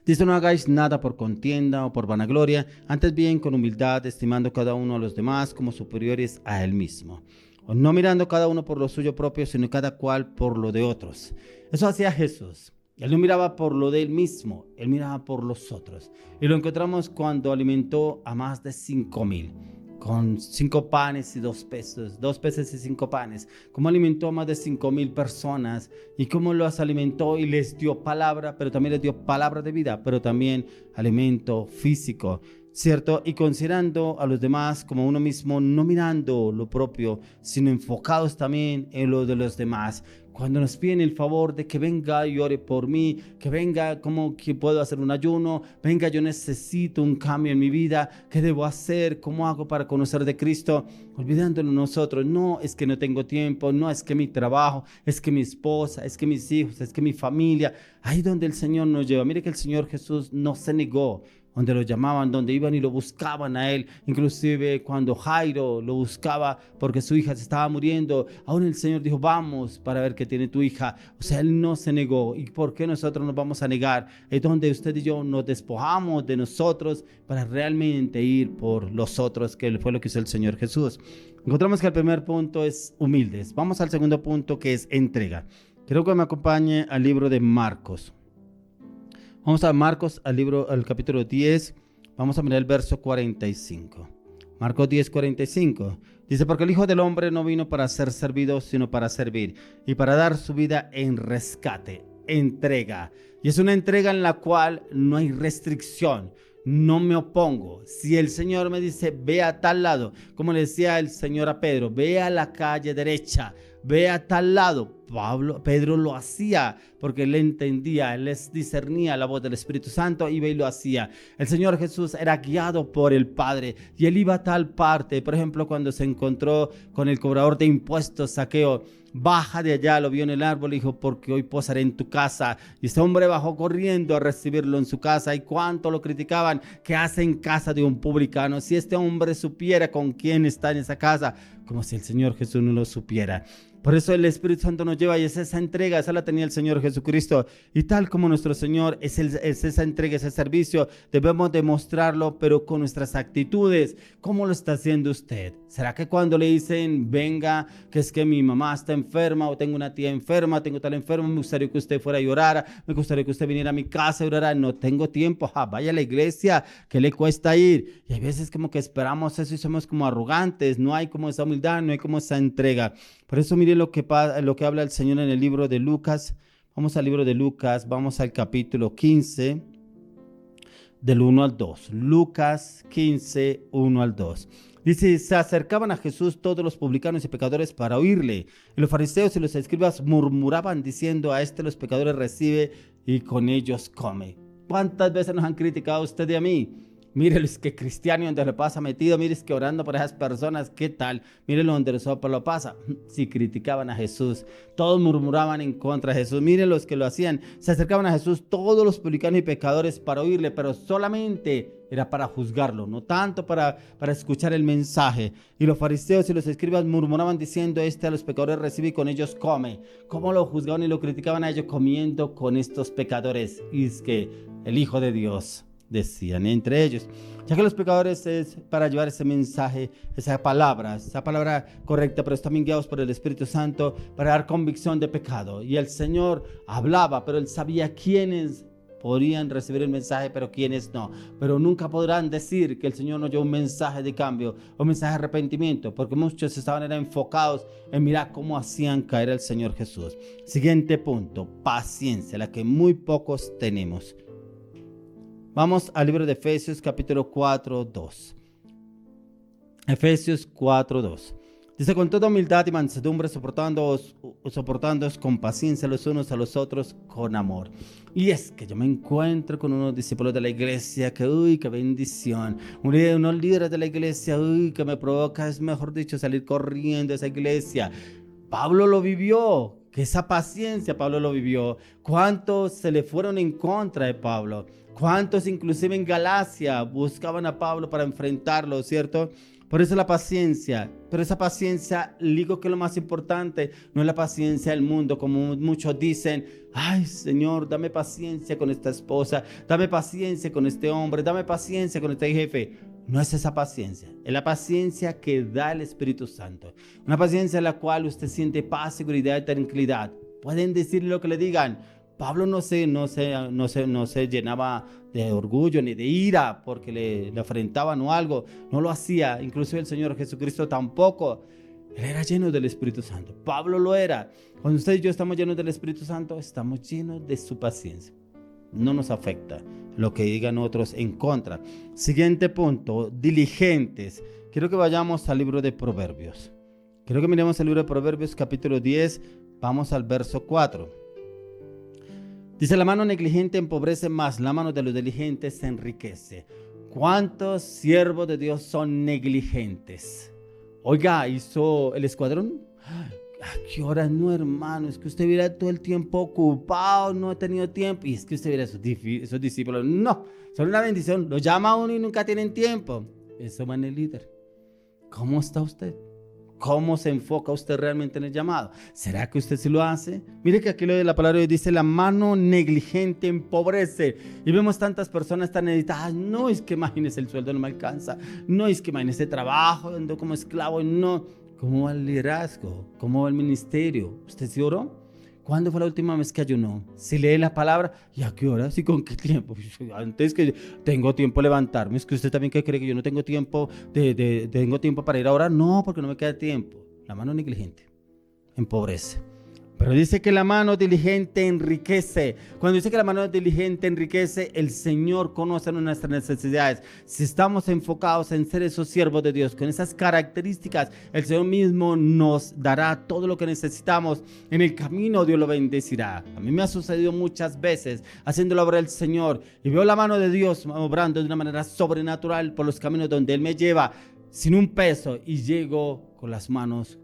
Dice, no hagáis nada por contienda o por vanagloria, antes bien con humildad, estimando cada uno a los demás como superiores a él mismo. O no mirando cada uno por lo suyo propio, sino cada cual por lo de otros. Eso hacía Jesús. Él no miraba por lo de él mismo, él miraba por los otros. Y lo encontramos cuando alimentó a más de 5,000. Con 5 panes y 2 peces, 2 peces y 5 panes, cómo alimentó a más de 5,000 personas y cómo los alimentó y les dio palabra, pero también les dio palabra de vida, pero también alimento físico, ¿cierto? Y considerando a los demás como uno mismo, no mirando lo propio, sino enfocados también en lo de los demás. Cuando nos piden el favor de que venga y ore por mí, que venga, como que puedo hacer un ayuno, venga, yo necesito un cambio en mi vida, ¿qué debo hacer? ¿Cómo hago para conocer de Cristo? Olvidándonos nosotros, no es que no tengo tiempo, no es que mi trabajo, es que mi esposa, es que mis hijos, es que mi familia, ahí donde el Señor nos lleva. Mire que el Señor Jesús no se negó, donde lo llamaban, donde iban y lo buscaban a él, inclusive cuando Jairo lo buscaba porque su hija se estaba muriendo, aún el Señor dijo, vamos para ver qué tiene tu hija. O sea, él no se negó. ¿Y por qué nosotros nos vamos a negar? Es donde usted y yo nos despojamos de nosotros para realmente ir por los otros, que fue lo que hizo el Señor Jesús. Encontramos que el primer punto es humildes. Vamos al segundo punto, que es entrega. Quiero que me acompañe al libro de Marcos. Vamos a Marcos, al capítulo 10, vamos a mirar el verso 45. Marcos 10, 45. Dice, porque el Hijo del Hombre no vino para ser servido, sino para servir y para dar su vida en rescate, entrega. Y es una entrega en la cual no hay restricción. No me opongo. Si el Señor me dice, ve a tal lado, como le decía el Señor a Pedro, ve a la calle derecha, ve a tal lado. Pedro lo hacía porque él entendía, él les discernía la voz del Espíritu Santo, iba y lo hacía. El Señor Jesús era guiado por el Padre y él iba a tal parte. Por ejemplo, cuando se encontró con el cobrador de impuestos, Zaqueo, baja de allá, lo vio en el árbol y dijo, porque hoy posaré en tu casa. Y este hombre bajó corriendo a recibirlo en su casa. Y cuánto lo criticaban, ¿qué hace en casa de un publicano? Si este hombre supiera con quién está en esa casa, como si el Señor Jesús no lo supiera. Por eso el Espíritu Santo nos lleva y es esa entrega, esa la tenía el Señor Jesucristo. Y tal como nuestro Señor es esa entrega, ese servicio, debemos demostrarlo, pero con nuestras actitudes. ¿Cómo lo está haciendo usted? ¿Será que cuando le dicen, venga, que es que mi mamá está enferma o tengo una tía enferma, tengo tal enfermo, me gustaría que usted fuera y orara, me gustaría que usted viniera a mi casa y orara, no tengo tiempo, vaya a la iglesia, ¿qué le cuesta ir? Y hay veces como que esperamos eso y somos como arrogantes, no hay como esa humildad, no hay como esa entrega. Por eso mire lo que habla el Señor en el libro de Lucas. Vamos al libro de Lucas, vamos al capítulo 15, del 1 al 2. Lucas 15, 1 al 2. Dice, se acercaban a Jesús todos los publicanos y pecadores para oírle. Y los fariseos y los escribas murmuraban diciendo, a los pecadores recibe y con ellos come. ¿Cuántas veces nos han criticado a usted y a mí? Mire los que cristiano donde lo pasa metido, mire es que orando por esas personas, ¿qué tal? Mire donde lo pasa. Si criticaban a Jesús, todos murmuraban en contra de Jesús. Mire los que lo hacían, se acercaban a Jesús, todos los publicanos y pecadores para oírle, pero solamente era para juzgarlo, no tanto para escuchar el mensaje. Y los fariseos y los escribas murmuraban diciendo, a los pecadores recibe y con ellos come. ¿Cómo lo juzgaban y lo criticaban a ellos comiendo con estos pecadores? Y es que el Hijo de Dios, decían entre ellos, ya que los pecadores es para llevar ese mensaje, esa palabra correcta, pero también guiados por el Espíritu Santo para dar convicción de pecado. Y el Señor hablaba, pero Él sabía quiénes podrían recibir el mensaje, pero quiénes no. Pero nunca podrán decir que el Señor nos dio un mensaje de cambio, un mensaje de arrepentimiento, porque muchos estaban enfocados en mirar cómo hacían caer al Señor Jesús. Siguiente punto, paciencia, la que muy pocos tenemos. Vamos al libro de Efesios capítulo 4:2. Efesios 4:2. Dice, con toda humildad y mansedumbre, soportándoos con paciencia los unos a los otros con amor. Y es que yo me encuentro con unos discípulos de la iglesia que, uy, qué bendición. Unos líderes de la iglesia, uy, que me provoca, es mejor dicho, salir corriendo de esa iglesia. Pablo lo vivió, que esa paciencia Pablo lo vivió. ¿Cuántos se le fueron en contra de Pablo? ¿Cuántos inclusive en Galacia buscaban a Pablo para enfrentarlo, cierto? Por eso la paciencia, pero esa paciencia, digo que lo más importante no es la paciencia del mundo, como muchos dicen, ay Señor, dame paciencia con esta esposa, dame paciencia con este hombre, dame paciencia con este jefe. No es esa paciencia, es la paciencia que da el Espíritu Santo. Una paciencia en la cual usted siente paz, seguridad y tranquilidad. Pueden decirle lo que le digan. Pablo no se llenaba de orgullo ni de ira porque le afrentaban o algo. No lo hacía. Incluso el Señor Jesucristo tampoco. Él era lleno del Espíritu Santo. Pablo lo era. Cuando usted y yo estamos llenos del Espíritu Santo, estamos llenos de su paciencia. No nos afecta lo que digan otros en contra. Siguiente punto, diligentes. Quiero que vayamos al libro de Proverbios. Quiero que miremos el libro de Proverbios capítulo 10. Vamos al verso 4. Dice, la mano negligente empobrece más, la mano de los diligentes se enriquece. ¿Cuántos siervos de Dios son negligentes? Oiga, ¿hizo el escuadrón? ¿A qué hora no, hermano? Es que usted viera todo el tiempo ocupado, no ha tenido tiempo. Y es que usted viera esos discípulos, no, son una bendición. Lo llama a uno y nunca tienen tiempo. Eso va en el líder. ¿Cómo está usted? ¿Cómo se enfoca usted realmente en el llamado? ¿Será que usted sí lo hace? Mire que aquí lo de la palabra dice, la mano negligente empobrece. Y vemos tantas personas tan editadas. No, es que imagínese el sueldo no me alcanza. No, es que imagínese trabajo, ando como esclavo. No. ¿Cómo va el liderazgo? ¿Cómo va el ministerio? ¿Usted sí oró? ¿Cuándo fue la última vez que ayunó? Si lee la palabra, ¿y a qué hora? ¿Y con qué tiempo? Antes que tengo tiempo de levantarme. ¿Es que usted también que cree que yo no tengo tiempo tengo tiempo para ir a orar? No, porque no me queda tiempo. La mano negligente empobrece. Pero dice que la mano diligente enriquece. Cuando dice que la mano diligente enriquece, el Señor conoce nuestras necesidades. Si estamos enfocados en ser esos siervos de Dios, con esas características, el Señor mismo nos dará todo lo que necesitamos. En el camino Dios lo bendecirá. A mí me ha sucedido muchas veces haciendo la obra del Señor y veo la mano de Dios obrando de una manera sobrenatural por los caminos donde Él me lleva sin un peso y llego con las manos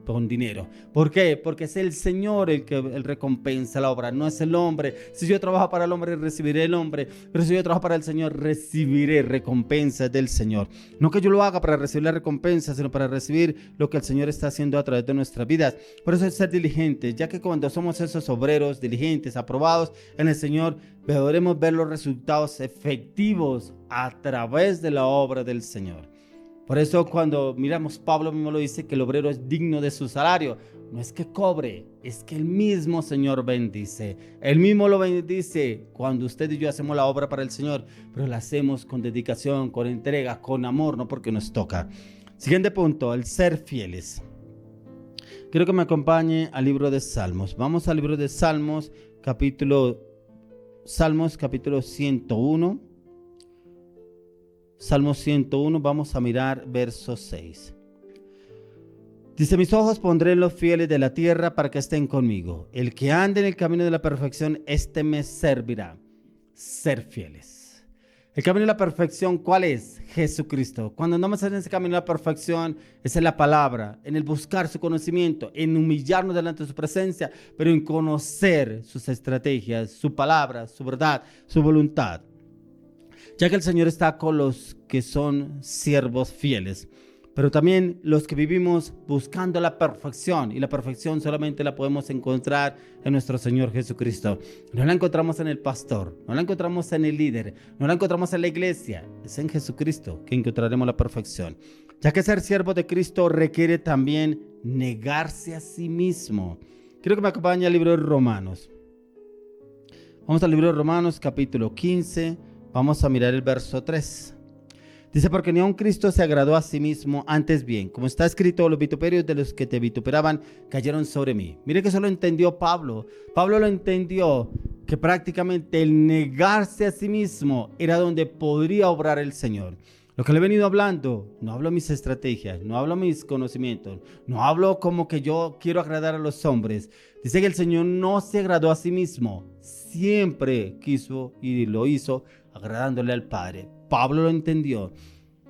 con dinero. ¿Por qué? Porque es el Señor el que recompensa la obra, no es el hombre. Si yo trabajo para el hombre, recibiré el hombre, pero si yo trabajo para el Señor, recibiré recompensas del Señor. No que yo lo haga para recibir la recompensa, sino para recibir lo que el Señor está haciendo a través de nuestras vidas. Por eso es ser diligentes, ya que cuando somos esos obreros diligentes, aprobados en el Señor, podremos ver los resultados efectivos a través de la obra del Señor. Por eso cuando miramos, Pablo mismo lo dice, que el obrero es digno de su salario. No es que cobre, es que el mismo Señor bendice. Él mismo lo bendice cuando usted y yo hacemos la obra para el Señor, pero la hacemos con dedicación, con entrega, con amor, no porque nos toca. Siguiente punto, el ser fieles. Quiero que me acompañe al libro de Salmos. Vamos al libro de Salmos, capítulo 101. Salmo 101, vamos a mirar verso 6. Dice, mis ojos pondré en los fieles de la tierra para que estén conmigo. El que ande en el camino de la perfección, este me servirá. Ser fieles. El camino de la perfección, ¿cuál es? Jesucristo. Cuando andamos en ese camino de la perfección, es en la palabra, en el buscar su conocimiento, en humillarnos delante de su presencia, pero en conocer sus estrategias, su palabra, su verdad, su voluntad. Ya que el Señor está con los que son siervos fieles, pero también los que vivimos buscando la perfección, y la perfección solamente la podemos encontrar en nuestro Señor Jesucristo. No la encontramos en el pastor, no la encontramos en el líder, no la encontramos en la iglesia, es en Jesucristo que encontraremos la perfección. Ya que ser siervo de Cristo requiere también negarse a sí mismo. Quiero que me acompañe al libro de Romanos. Vamos al libro de Romanos, capítulo 15, vamos a mirar el verso 3. Dice, porque ni aun Cristo se agradó a sí mismo, antes bien, como está escrito, los vituperios de los que te vituperaban cayeron sobre mí. Mire que eso lo entendió Pablo. Pablo lo entendió, que prácticamente el negarse a sí mismo era donde podría obrar el Señor. Lo que le he venido hablando, no hablo mis estrategias, no hablo mis conocimientos, no hablo como que yo quiero agradar a los hombres. Dice que el Señor no se agradó a sí mismo, siempre quiso y lo hizo agradándole al Padre. Pablo lo entendió,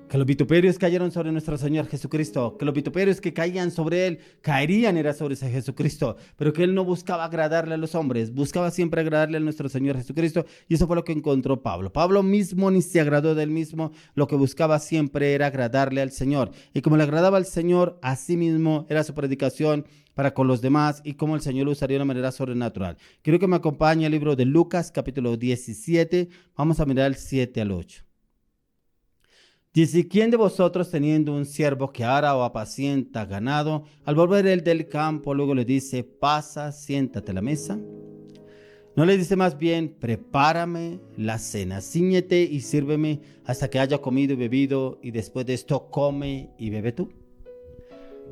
que los vituperios cayeron sobre nuestro Señor Jesucristo, que los vituperios que caían sobre Él, caerían era sobre ese Jesucristo, pero que Él no buscaba agradarle a los hombres, buscaba siempre agradarle a nuestro Señor Jesucristo, y eso fue lo que encontró Pablo. Pablo mismo ni se agradó de él mismo, lo que buscaba siempre era agradarle al Señor, y como le agradaba al Señor, a sí mismo era su predicación para con los demás, y cómo el Señor lo usaría de una manera sobrenatural. Quiero que me acompañe al libro de Lucas, capítulo 17, vamos a mirar el 7 al 8. Dice, ¿quién de vosotros teniendo un siervo que ara o apacienta ganado, al volver él del campo, luego le dice, pasa, siéntate a la mesa? ¿No le dice más bien, prepárame la cena, cíñete y sírveme hasta que haya comido y bebido, y después de esto come y bebe tú?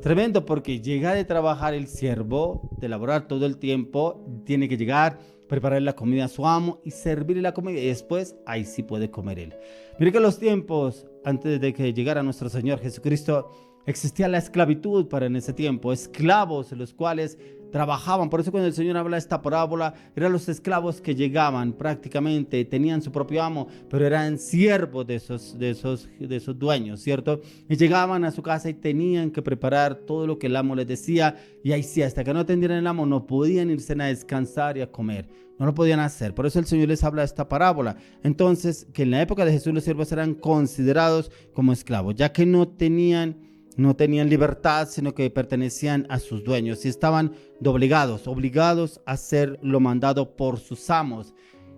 Tremendo, porque llega de trabajar el siervo, de laborar todo el tiempo, tiene que llegar, preparar la comida a su amo y servirle la comida, y después ahí sí puede comer él. Mire que en los tiempos, antes de que llegara nuestro Señor Jesucristo, existía la esclavitud para en ese tiempo, esclavos los cuales trabajaban. Por eso cuando el Señor habla de esta parábola, eran los esclavos que llegaban prácticamente, tenían su propio amo, pero eran siervos de esos dueños, ¿cierto? Y llegaban a su casa y tenían que preparar todo lo que el amo les decía, y ahí sí, hasta que no atendieran el amo, no podían irse a descansar y a comer. No lo podían hacer. Por eso el Señor les habla de esta parábola. Entonces, que en la época de Jesús los siervos eran considerados como esclavos, ya que no tenían libertad, sino que pertenecían a sus dueños y estaban obligados a hacer lo mandado por sus amos.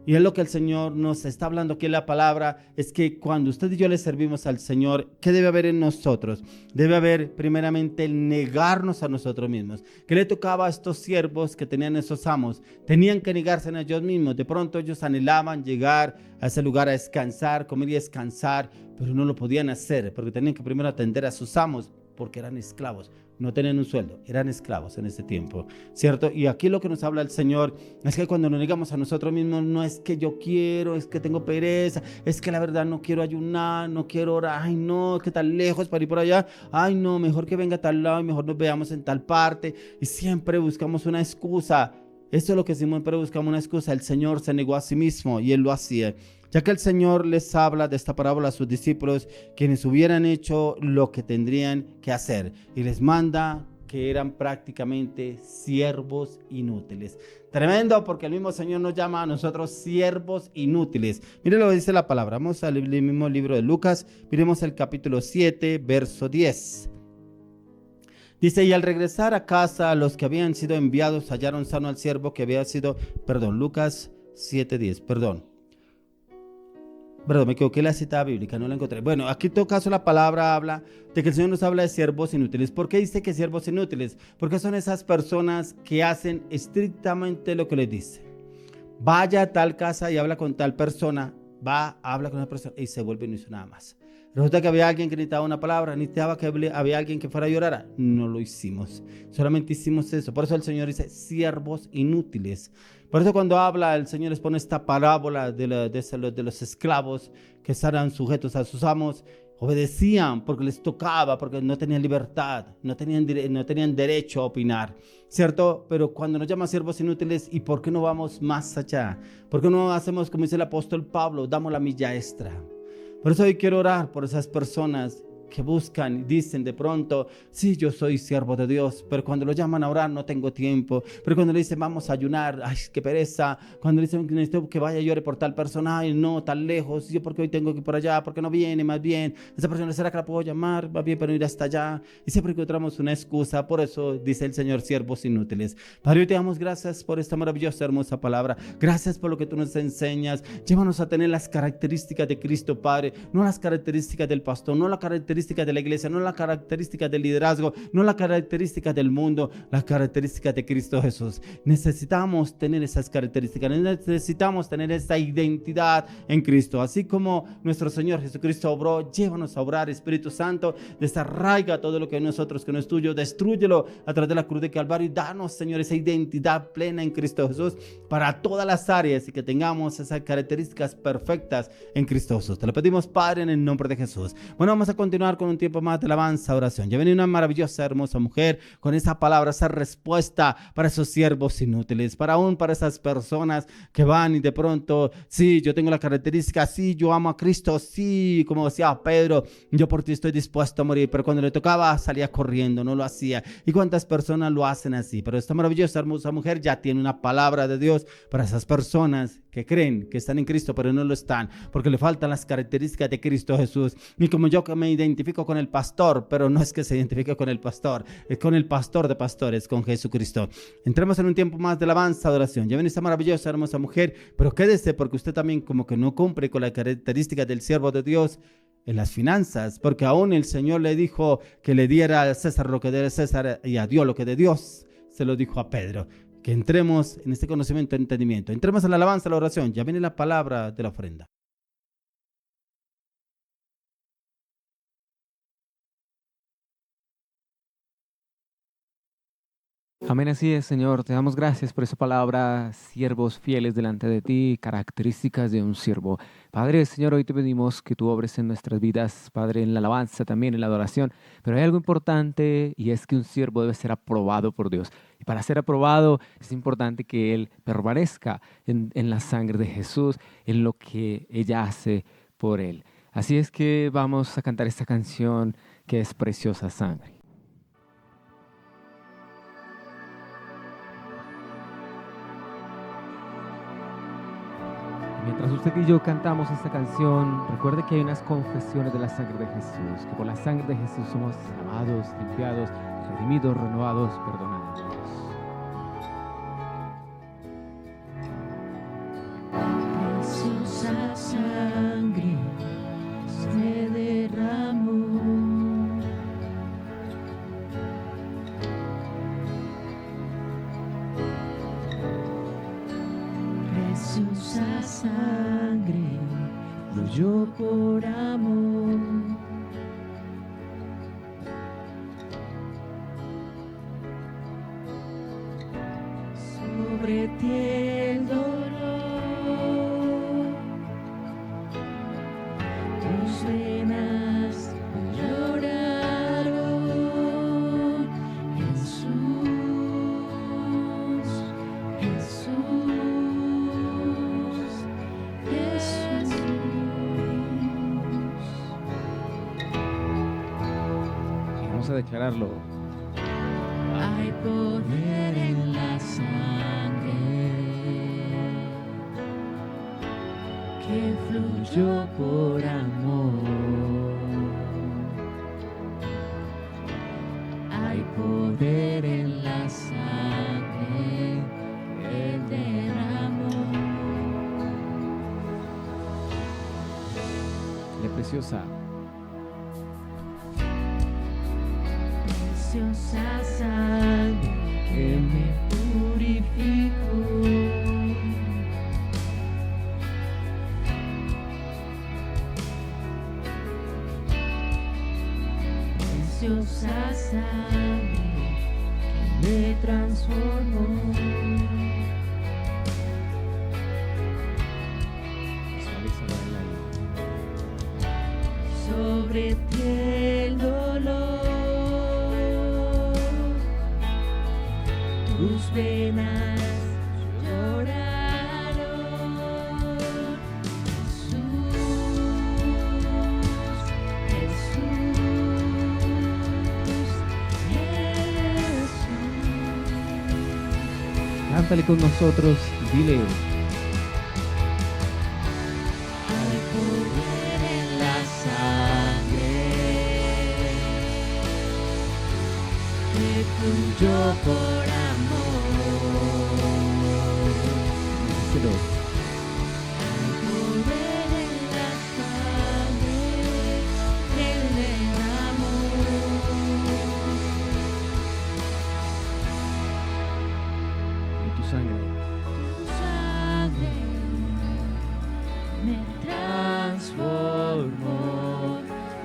Y es lo que el Señor nos está hablando aquí en la palabra, es que cuando usted y yo le servimos al Señor, ¿qué debe haber en nosotros? Debe haber primeramente el negarnos a nosotros mismos. ¿Qué le tocaba a estos siervos que tenían esos amos? Tenían que negarse a ellos mismos. De pronto ellos anhelaban llegar a ese lugar a descansar, comer y descansar, pero no lo podían hacer porque tenían que primero atender a sus amos, porque eran esclavos. No tenían un sueldo, eran esclavos en ese tiempo, ¿cierto? Y aquí lo que nos habla el Señor es que cuando nos negamos a nosotros mismos, no es que yo quiero, es que tengo pereza, es que la verdad no quiero ayunar, no quiero orar, ay no, que tan lejos para ir por allá, ay no, mejor que venga a tal lado y mejor nos veamos en tal parte, y siempre buscamos una excusa. Esto es lo que siempre buscamos, una excusa. El Señor se negó a sí mismo y Él lo hacía. Ya que el Señor les habla de esta parábola a sus discípulos, quienes hubieran hecho lo que tendrían que hacer, y les manda que eran prácticamente siervos inútiles. Tremendo, porque el mismo Señor nos llama a nosotros siervos inútiles. Mire lo que dice la palabra. Vamos al mismo libro de Lucas, miremos el capítulo 7, verso 10. Dice, y al regresar a casa, los que habían sido enviados hallaron sano al siervo que había sido, Lucas 7:10, me equivoqué la cita bíblica, no la encontré. Bueno, aquí en todo caso la palabra habla de que el Señor nos habla de siervos inútiles. ¿Por qué dice que siervos inútiles? Porque son esas personas que hacen estrictamente lo que les dice. Vaya a tal casa y habla con tal persona, habla con una persona y se vuelve y no hizo nada más. Resulta que había alguien que necesitaba una palabra, necesitaba que había alguien que fuera a llorar. No lo hicimos, solamente hicimos eso. Por eso el Señor dice siervos inútiles. Por eso cuando habla, el Señor les pone esta parábola de los esclavos que estarán sujetos a sus amos, Obedecían porque les tocaba, porque no tenían libertad, no tenían derecho a opinar, ¿cierto? Pero cuando nos llaman siervos inútiles, ¿y por qué no vamos más allá? ¿Por qué no hacemos como dice el apóstol Pablo? Damos la milla extra. Por eso hoy quiero orar por esas personas que buscan y dicen de pronto, sí, yo soy siervo de Dios, pero cuando lo llaman a orar no tengo tiempo. Pero cuando le dicen vamos a ayunar, ay, qué pereza. Cuando le dicen necesito que vaya y ore por tal persona, ay, no, tan lejos, yo porque hoy tengo que ir por allá, porque no viene, más bien, esa persona, ¿será que la puedo llamar? Va bien, pero ir hasta allá. Y siempre encontramos una excusa. Por eso dice el Señor, siervos inútiles. Padre, hoy te damos gracias por esta maravillosa, hermosa palabra. Gracias por lo que tú nos enseñas. Llévanos a tener las características de Cristo, Padre, no las características del pastor, no las características de la iglesia, no las características del liderazgo, no las características del mundo, las características de Cristo Jesús. Necesitamos tener esas características, necesitamos tener esa identidad en Cristo, así como nuestro Señor Jesucristo obró. Llévanos a obrar, Espíritu Santo, desarraiga todo lo que es nosotros, que no es tuyo, destrúyelo a través de la cruz de Calvario y danos, Señor, esa identidad plena en Cristo Jesús para todas las áreas y que tengamos esas características perfectas en Cristo Jesús. Te lo pedimos, Padre, en el nombre de Jesús. Bueno, vamos a continuar con un tiempo más de alabanza, oración. Ya viene una maravillosa, hermosa mujer con esa palabra, esa respuesta para esos siervos inútiles, para esas personas que van y de pronto, sí, yo tengo la característica, sí, yo amo a Cristo, sí, como decía Pedro, yo por ti estoy dispuesto a morir, pero cuando le tocaba salía corriendo, no lo hacía. ¿Y cuántas personas lo hacen así? Pero esta maravillosa, hermosa mujer ya tiene una palabra de Dios para esas personas que creen que están en Cristo, pero no lo están, porque le faltan las características de Cristo Jesús. Y como yo que me identifico con el pastor, pero no es que se identifique con el pastor, es con el pastor de pastores, con Jesucristo. Entremos en un tiempo más de alabanza, de oración. Ya ven esta maravillosa, hermosa mujer, pero quédese porque usted también como que no cumple con las características del siervo de Dios en las finanzas, porque aún el Señor le dijo que le diera a César lo que de César y a Dios lo que de Dios. Se lo dijo a Pedro. Que entremos en este conocimiento y entendimiento. Entremos en la alabanza, la oración. Ya viene la palabra de la ofrenda. Amén, así es, Señor. Te damos gracias por esa palabra, siervos fieles delante de ti, características de un siervo. Padre, Señor, hoy te pedimos que tú obres en nuestras vidas, Padre, en la alabanza, también en la adoración. Pero hay algo importante y es que un siervo debe ser aprobado por Dios. Y para ser aprobado es importante que él permanezca en la sangre de Jesús, en lo que ella hace por él. Así es que vamos a cantar esta canción que es Preciosa Sangre. Mientras usted y yo cantamos esta canción, recuerde que hay unas confesiones de la sangre de Jesús, que por la sangre de Jesús somos lavados, limpiados, redimidos, renovados, perdonados. Preciosa sangre se derramó, preciosa sangre fluyó por amor. Sobre ti el dolor, tus venas lloraron. Jesús, Jesús, Jesús. Y vamos a declararlo. Hay poder en la sangre que fluyó por amor. Hay poder en la sangre que derramó. La preciosa. Preciosa sangre que me purificó. Preciosa sangre que me transformó. Visualízalo en la Sobre sobre ti el dolor, tus venas lloraron, Jesús, Jesús. Cántale con nosotros, dile. Hay poder en la sangre que fluyó por amor. Díselo. Hay poder en la sangre que Él derramó. Y tu sangre. Tu sangre me transformó,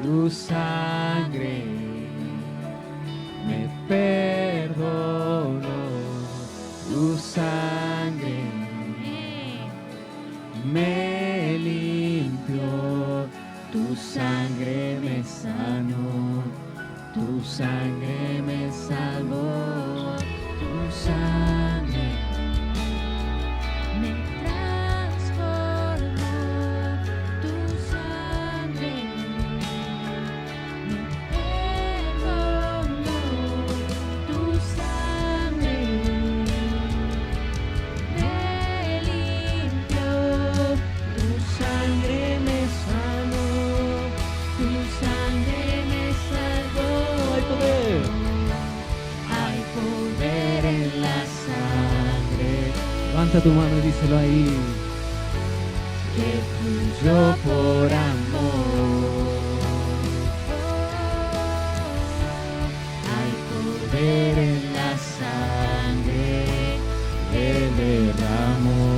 Tu sangre me perdonó. Tu sangre me limpió. Tu sangre me sanó. Tu sangre me salvó. Tu sangre me transformó, tu sangre me perdonó, tu sangre me limpió, tu sangre me sanó, tu sangre me salvó. ¡Hay poder! Hay poder en la sangre Levanta tu mano y díselo ahí. que fluyó por amor. Hay poder en la sangre que derramó.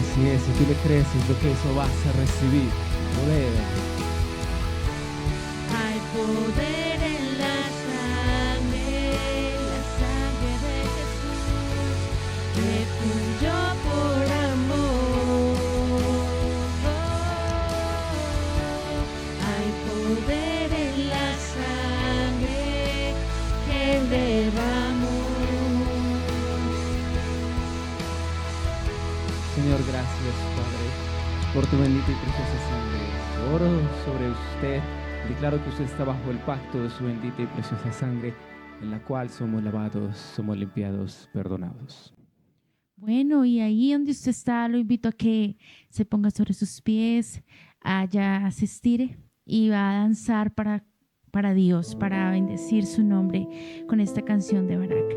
Así es, si tú le crees, es lo que eso vas a recibir. Poder. Hay poder en la sangre de Jesús que fluyó por amor. Hay poder en la sangre que Él derramó. Señor, gracias, Padre, por tu bendita y preciosa sangre. Oro sobre usted. Declaro que usted está bajo el pacto de su bendita y preciosa sangre, en la cual somos lavados, somos limpiados, perdonados. Bueno, y ahí donde usted está, lo invito a que se ponga sobre sus pies, allá se estire y va a danzar para Dios, para bendecir su nombre con esta canción de Barak.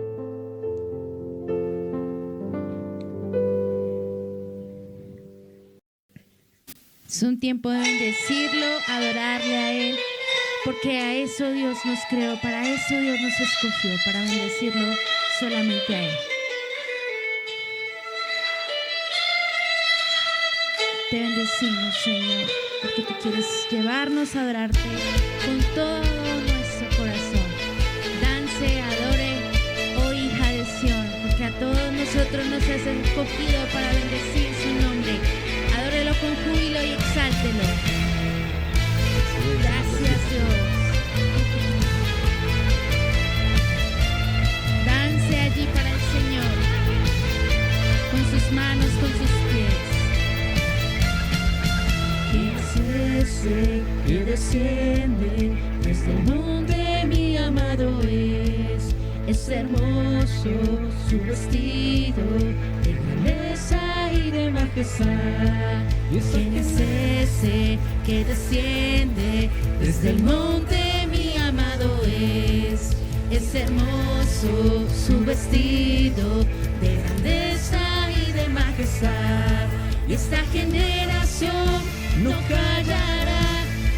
Es un tiempo de bendecirlo, adorarle a Él, porque a eso Dios nos creó, para eso Dios nos escogió, para bendecirlo solamente a Él. Te bendecimos, Señor, porque tú quieres llevarnos a adorarte con todo nuestro corazón. Dance, adore, oh hija de Sión, porque a todos nosotros nos has escogido para bendecir su nombre. Adórelo con júbilo y exáltelo. Gracias, Dios. Dance allí para el Señor, con sus manos, con sus pies. ¿Quién es ese que desciende desde el monte? Mi amado es hermoso su vestido de grandeza y de majestad. ¿Quién es ese que desciende desde el monte? Mi amado es hermoso su vestido de grandeza y de majestad. Y esta generación no callará,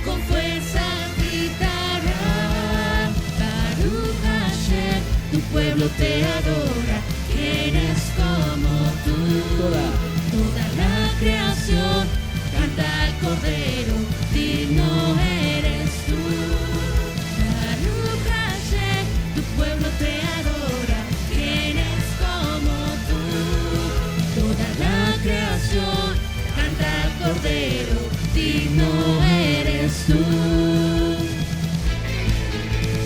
con fuerza gritará. Baruch Hashem, tu pueblo te adora. ¿Quién es como tú? Toda la creación canta al Cordero, digno eres tú. Baruch Hashem, tu pueblo te adora. ¿Quién es como tú? Toda la creación canta al Cordero, digno eres tú.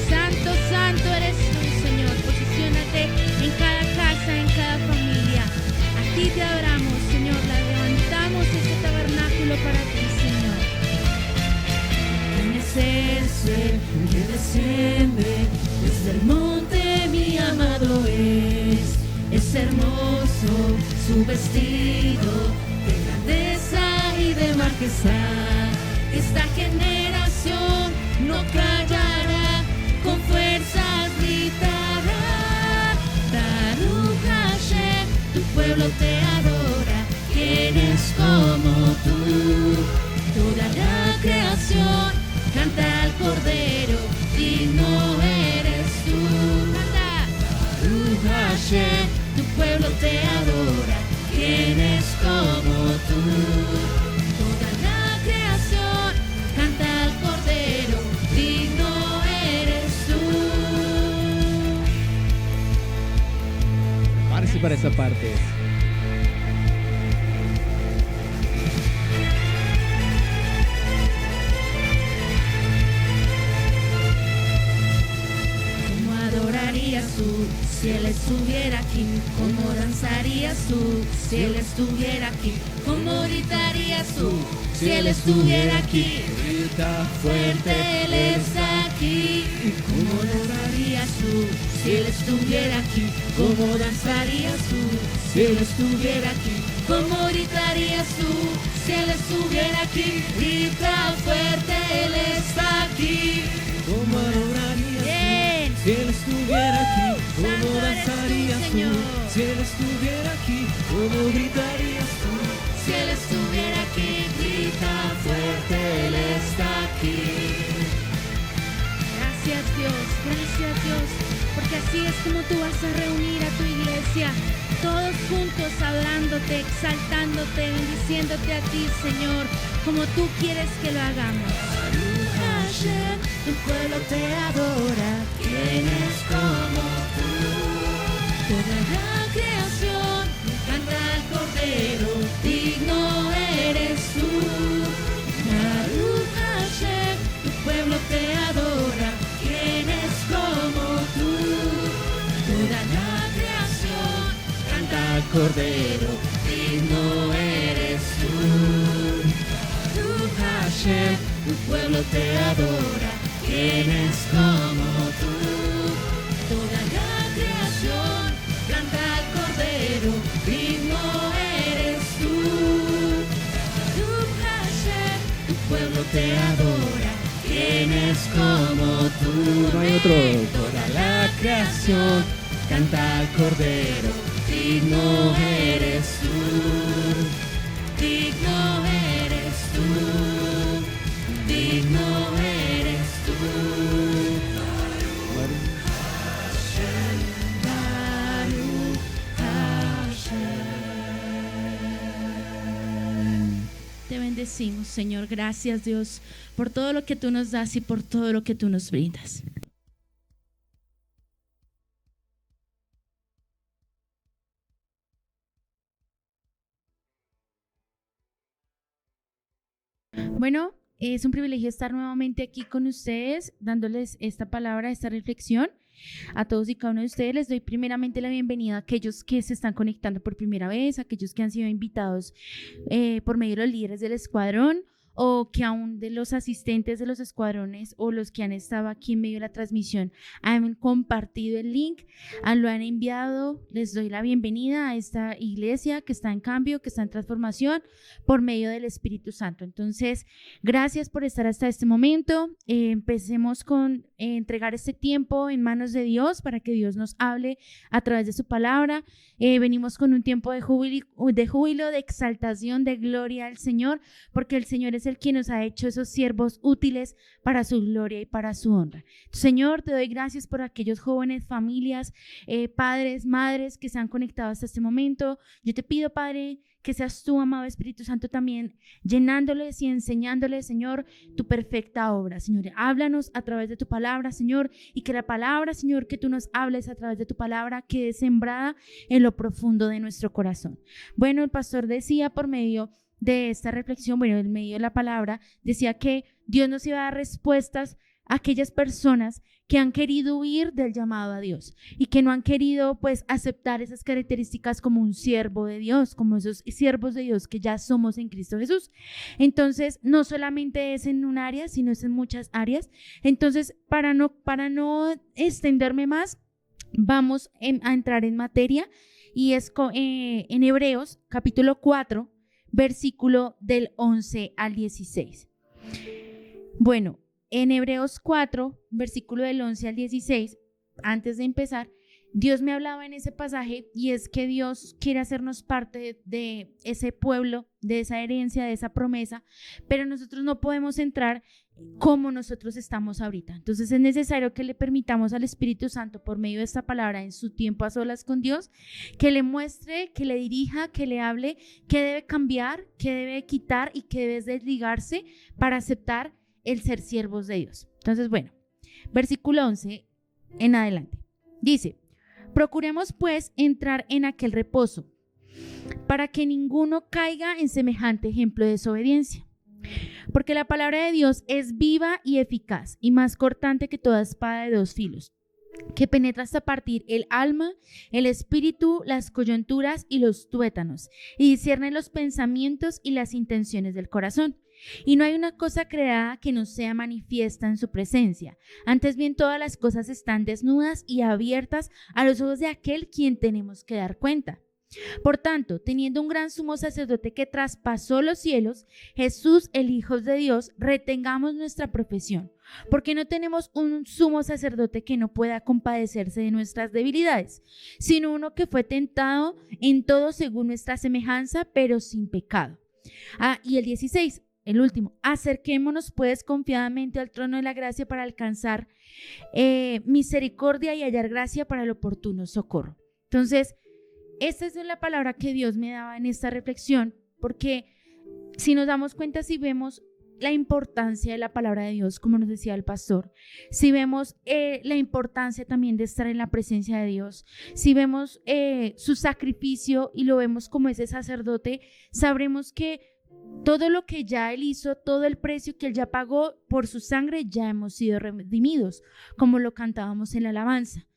Santo, santo eres tú, Señor. Posiciónate en cada casa, en cada familia. A ti te adoramos, Señor. La levantamos este tabernáculo para ti, Señor. ¿Quién es ese que desciende desde el monte? Mi amado es hermoso su vestido de grandeza y de majestad. Esta generación no callará, con fuerzas gritará. Baruch Hashem, tu pueblo te adora. ¿Quién es como tú? Toda la creación canta al Cordero, digno eres tú. Canta. Baruch Hashem, tu pueblo te adora. ¿Quién es como tú? Toda la creación canta al Cordero, digno eres tú. Prepárese para esa parte. ¿Cómo adorarías tú si Él estuviera aquí? ¿Cómo danzarías tú si Él estuviera aquí? ¿Cómo gritarías tú si Él estuviera aquí? Grita fuerte, Él está aquí. ¿Cómo adorarías tú si Él estuviera aquí? ¿Cómo danzarías tú si Él estuviera aquí? ¿Cómo gritarías tú si Él estuviera aquí? Grita fuerte, Él está aquí. ¿Cómo adorarías Bien. tú si Él estuviera aquí? ¿Cómo Santo eres tú, danzarías tú Señor. si Él estuviera aquí? ¿Cómo gritarías tú? Si Él estuviera aquí, grita fuerte, Él está aquí. Gracias Dios, porque así es como tú vas a reunir a tu iglesia, todos juntos hablándote, exaltándote, bendiciéndote a ti, Señor, como tú quieres que lo hagamos. Baruch Hashem, tu pueblo te adora. ¿Quién es como tú? Toda la creación canta al Cordero, digno eres tú. Baruch Hashem, tu pueblo te adora. ¿Quién es como tú? Toda la creación canta al Cordero, digno eres tú. Baruch Hashem, tu pueblo te adora. ¿Quién es como tú? Toda la creación canta al Cordero, digno eres tú. Baruch Hashem, tu pueblo te adora. ¿Quién es como tú? No hay otro. Toda la creación canta al Cordero, digno eres tú. Digno eres tú. Digno eres tú. Baruch Hashem. Te bendecimos, Señor. Gracias, Dios, por todo lo que tú nos das y por todo lo que tú nos brindas. Bueno, es un privilegio estar nuevamente aquí con ustedes, dándoles esta palabra, esta reflexión. A todos y cada uno de ustedes les doy primeramente la bienvenida a aquellos que se están conectando por primera vez, a aquellos que han sido invitados por medio de los líderes del escuadrón, o que aún de los asistentes de los escuadrones o los que han estado aquí en medio de la transmisión han compartido el link, lo han enviado. Les doy la bienvenida a esta iglesia que está en cambio, que está en transformación por medio del Espíritu Santo. Entonces, gracias por estar hasta este momento. Empecemos con entregar este tiempo en manos de Dios para que Dios nos hable a través de su palabra. Venimos con un tiempo de júbilo, de exaltación, de gloria al Señor, porque el Señor es el quien nos ha hecho esos siervos útiles para su gloria y para su honra. Señor, te doy gracias por aquellos jóvenes, familias, padres, madres que se han conectado hasta este momento. Yo te pido, Padre, que seas tú, amado Espíritu Santo, también llenándoles y enseñándoles, Señor, tu perfecta obra. Señor, háblanos a través de tu palabra, Señor, y que la palabra, Señor, que tú nos hables a través de tu palabra quede sembrada en lo profundo de nuestro corazón. Bueno, el pastor decía por medio de esta reflexión, bueno, en medio de la palabra, decía que Dios nos iba a dar respuestas a aquellas personas que han querido huir del llamado a Dios y que no han querido pues aceptar esas características como un siervo de Dios, como esos siervos de Dios que ya somos en Cristo Jesús. Entonces, no solamente es en un área, sino es en muchas áreas. Entonces, para no extenderme más, vamos a entrar en materia y es en Hebreos capítulo 4, versículo del 11 al 16. Bueno, en Hebreos 4, versículo del 11 al 16, antes de empezar, Dios me hablaba en ese pasaje y es que Dios quiere hacernos parte de ese pueblo, de esa herencia, de esa promesa, pero nosotros no podemos entrar como nosotros estamos ahorita. Entonces es necesario que le permitamos al Espíritu Santo por medio de esta palabra en su tiempo a solas con Dios, que le muestre, que le dirija, que le hable, que debe cambiar, que debe quitar y que debe desligarse para aceptar el ser siervos de Dios. Entonces, bueno, versículo 11 en adelante. Dice: procuremos pues entrar en aquel reposo, para que ninguno caiga en semejante ejemplo de desobediencia. Porque la palabra de Dios es viva y eficaz, y más cortante que toda espada de dos filos, que penetra hasta partir el alma, el espíritu, las coyunturas y los tuétanos, y discierne los pensamientos y las intenciones del corazón. Y no hay una cosa creada que no sea manifiesta en su presencia. Antes bien, todas las cosas están desnudas y abiertas a los ojos de aquel quien tenemos que dar cuenta. Por tanto, teniendo un gran sumo sacerdote que traspasó los cielos, Jesús, el Hijo de Dios, retengamos nuestra profesión, porque no tenemos un sumo sacerdote que no pueda compadecerse de nuestras debilidades, sino uno que fue tentado en todo según nuestra semejanza, pero sin pecado. Y el 16, el último: acerquémonos pues confiadamente al trono de la gracia para alcanzar misericordia y hallar gracia para el oportuno socorro. Entonces, esta es la palabra que Dios me daba en esta reflexión, porque si nos damos cuenta, si vemos la importancia de la palabra de Dios, como nos decía el pastor, si vemos la importancia también de estar en la presencia de Dios, si vemos su sacrificio y lo vemos como ese sacerdote, sabremos que todo lo que ya Él hizo, todo el precio que Él ya pagó por su sangre, ya hemos sido redimidos, como lo cantábamos en la alabanza.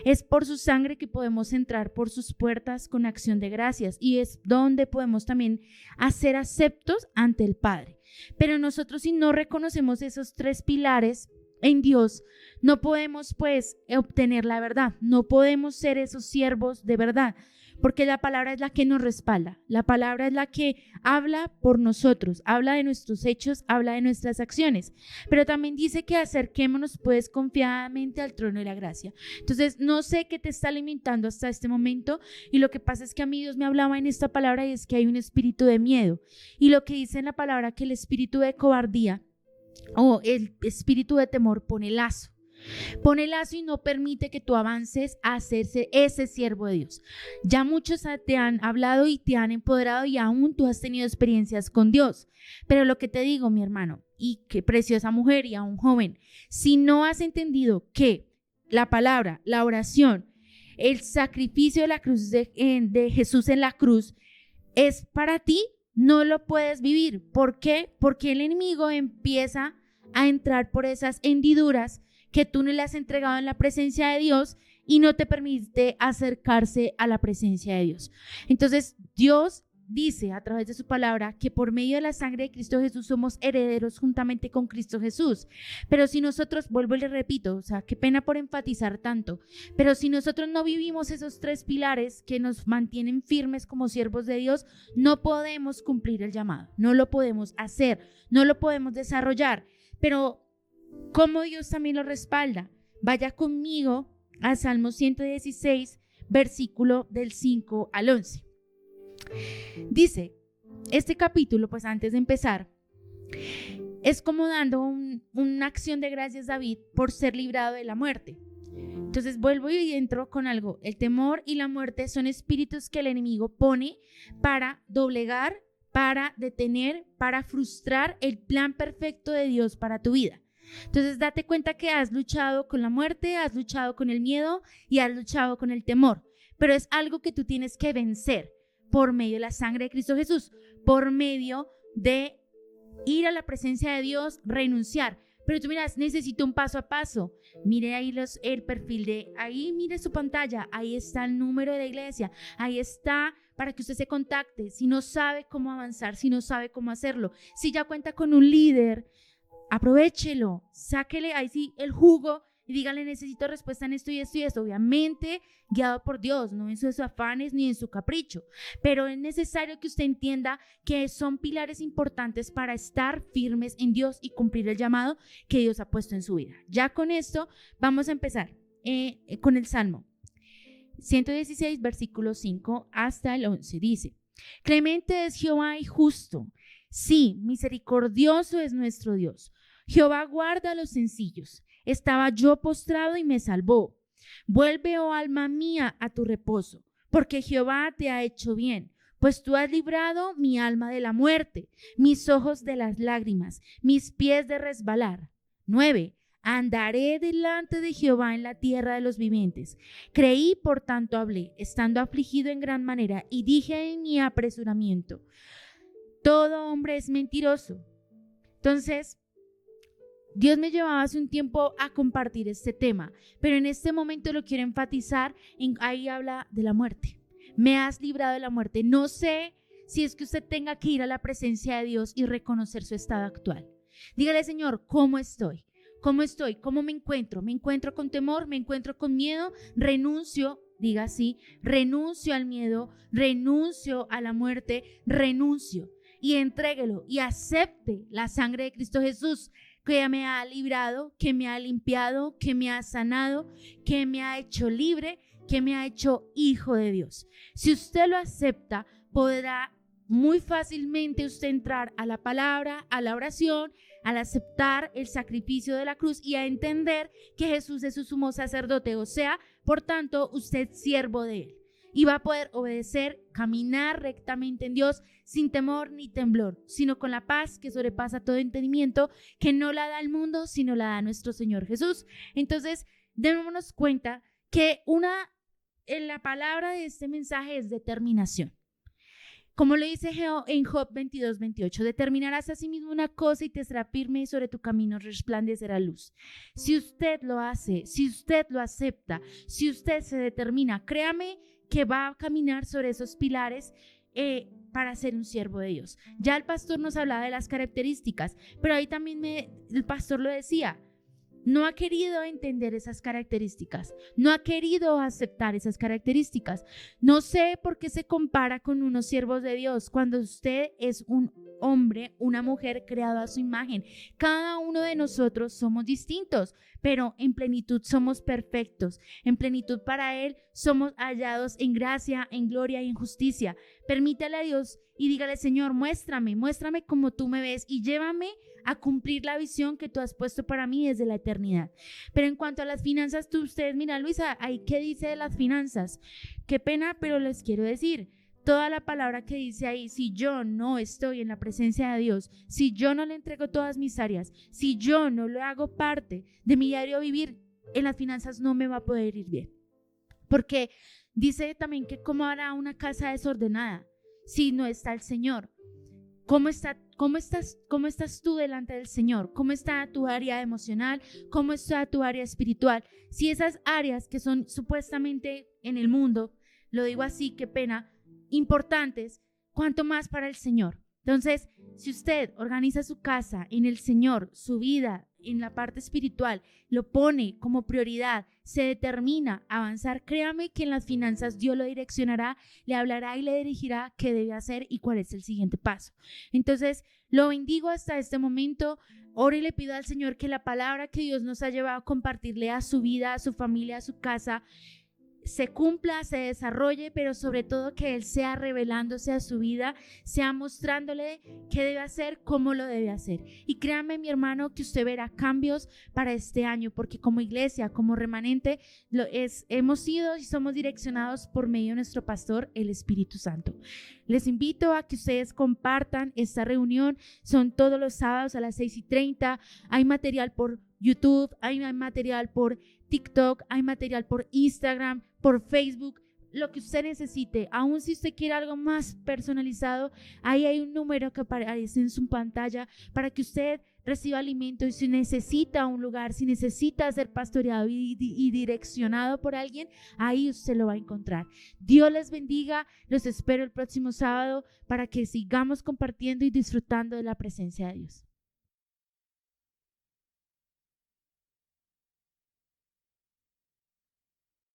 Es por su sangre que podemos entrar por sus puertas con acción de gracias, y es donde podemos también hacer aceptos ante el Padre. Pero nosotros, si no reconocemos esos tres pilares en Dios, no podemos pues obtener la verdad, no podemos ser esos siervos de verdad, porque la palabra es la que nos respalda, la palabra es la que habla por nosotros, habla de nuestros hechos, habla de nuestras acciones, pero también dice que acerquémonos pues confiadamente al trono de la gracia. Entonces, no sé qué te está alimentando hasta este momento, y lo que pasa es que a mí Dios me hablaba en esta palabra y es que hay un espíritu de miedo, y lo que dice en la palabra que el espíritu de cobardía o el espíritu de temor pone lazo y no permite que tú avances a hacerse ese siervo de Dios. Ya muchos te han hablado y te han empoderado y aún tú has tenido experiencias con Dios, pero lo que te digo, mi hermano y qué preciosa mujer y aún joven, si no has entendido que la palabra, la oración, el sacrificio de la cruz de Jesús en la cruz es para ti, no lo puedes vivir. ¿Por qué? Porque el enemigo empieza a entrar por esas hendiduras que tú no le has entregado en la presencia de Dios y no te permite acercarse a la presencia de Dios. Entonces, Dios dice a través de su palabra que por medio de la sangre de Cristo Jesús somos herederos juntamente con Cristo Jesús. Pero si nosotros, vuelvo y le repito, o sea, qué pena por enfatizar tanto, pero si nosotros no vivimos esos tres pilares que nos mantienen firmes como siervos de Dios, no podemos cumplir el llamado, no lo podemos hacer, no lo podemos desarrollar. Pero ¿cómo Dios también lo respalda? Vaya conmigo a Salmo 116, versículo del 5 al 11. Dice, este capítulo, pues antes de empezar, es como dando una acción de gracias a David por ser librado de la muerte. Entonces vuelvo y entro con algo. El temor y la muerte son espíritus que el enemigo pone para doblegar, para detener, para frustrar el plan perfecto de Dios para tu vida. Entonces date cuenta que has luchado con la muerte, has luchado con el miedo y has luchado con el temor, pero es algo que tú tienes que vencer por medio de la sangre de Cristo Jesús, por medio de ir a la presencia de Dios, renunciar. Pero tú miras, necesito un paso a paso. Mire ahí el perfil ahí mire su pantalla, ahí está el número de la iglesia, ahí está para que usted se contacte. Si no sabe cómo avanzar, si no sabe cómo hacerlo, si ya cuenta con un líder, aprovéchelo, sáquele ahí sí el jugo y dígale, necesito respuesta en esto y esto y esto. Obviamente guiado por Dios, no en sus afanes ni en su capricho, pero es necesario que usted entienda que son pilares importantes para estar firmes en Dios y cumplir el llamado que Dios ha puesto en su vida. Ya con esto vamos a empezar con el Salmo 116, versículo 5 hasta el 11. Dice: Clemente es Jehová y justo, sí, misericordioso es nuestro Dios. Jehová guarda a los sencillos. Estaba yo postrado y me salvó. Vuelve, oh alma mía, a tu reposo, porque Jehová te ha hecho bien, pues tú has librado mi alma de la muerte, mis ojos de las lágrimas, mis pies de resbalar. 9. Andaré delante de Jehová en la tierra de los vivientes. Creí, por tanto hablé, estando afligido en gran manera, y dije en mi apresuramiento: todo hombre es mentiroso. Entonces, Dios me llevaba hace un tiempo a compartir este tema, pero en este momento lo quiero enfatizar, ahí habla de la muerte. Me has librado de la muerte. No sé si es que usted tenga que ir a la presencia de Dios y reconocer su estado actual. Dígale: Señor, ¿cómo estoy? ¿Cómo estoy? ¿Cómo me encuentro? ¿Me encuentro con temor? ¿Me encuentro con miedo? Renuncio, diga así, renuncio al miedo, renuncio a la muerte, renuncio. Y entréguelo y acepte la sangre de Cristo Jesús, que me ha librado, que me ha limpiado, que me ha sanado, que me ha hecho libre, que me ha hecho hijo de Dios. Si usted lo acepta, podrá muy fácilmente usted entrar a la palabra, a la oración, al aceptar el sacrificio de la cruz y a entender que Jesús es su sumo sacerdote, o sea, por tanto, usted es siervo de él. Y va a poder obedecer, caminar rectamente en Dios sin temor ni temblor, sino con la paz que sobrepasa todo entendimiento, que no la da el mundo, sino la da nuestro Señor Jesús. Entonces, démonos cuenta que en la palabra de este mensaje es determinación. Como lo dice en Job 22:28, determinarás a sí mismo una cosa y te será firme y sobre tu camino resplandecerá luz. Si usted lo hace, si usted lo acepta, si usted se determina, créame que va a caminar sobre esos pilares para ser un siervo de Dios. Ya el pastor nos hablaba de las características, pero ahí también el pastor lo decía. No ha querido entender esas características, no ha querido aceptar esas características. No sé por qué se compara con unos siervos de Dios cuando usted es un hombre, una mujer creada a su imagen. Cada uno de nosotros somos distintos, pero en plenitud somos perfectos. En plenitud para Él somos hallados en gracia, en gloria y en justicia. Permítale a Dios y dígale: Señor, muéstrame como tú me ves y llévame a cumplir la visión que tú has puesto para mí desde la eternidad. Pero en cuanto a las finanzas, ustedes, mira, Luisa, ahí qué dice de las finanzas. Qué pena, pero les quiero decir, toda la palabra que dice ahí, si yo no estoy en la presencia de Dios, si yo no le entrego todas mis áreas, si yo no lo hago parte de mi diario vivir, en las finanzas no me va a poder ir bien. Porque dice también que cómo hará una casa desordenada si no está el Señor. ¿Cómo estás tú delante del Señor? ¿Cómo está tu área emocional? ¿Cómo está tu área espiritual? Si esas áreas que son supuestamente en el mundo, lo digo así, qué pena, importantes, ¿cuánto más para el Señor? Entonces, si usted organiza su casa en el Señor, su vida en la parte espiritual, lo pone como prioridad, se determina a avanzar, créame que en las finanzas Dios lo direccionará, le hablará y le dirigirá qué debe hacer y cuál es el siguiente paso. Entonces, lo bendigo hasta este momento. Oro y le pido al Señor que la palabra que Dios nos ha llevado a compartirle a su vida, a su familia, a su casa, se cumpla, se desarrolle, pero sobre todo que Él sea revelándose a su vida, sea mostrándole qué debe hacer, cómo lo debe hacer. Y créame, mi hermano, que usted verá cambios para este año, porque como iglesia, como remanente, hemos sido y somos direccionados por medio de nuestro pastor, el Espíritu Santo. Les invito a que ustedes compartan esta reunión. Son todos los sábados a las 6:30. Hay material por YouTube, hay material por TikTok, hay material por Instagram, por Facebook. lo que usted necesite. Aún si usted quiere algo más personalizado, ahí hay un número que aparece en su pantalla para que usted reciba alimento. Y si necesita un lugar, si necesita ser pastoreado y direccionado por alguien, ahí usted lo va a encontrar. Dios les bendiga. Los espero el próximo sábado para que sigamos compartiendo y disfrutando de la presencia de Dios.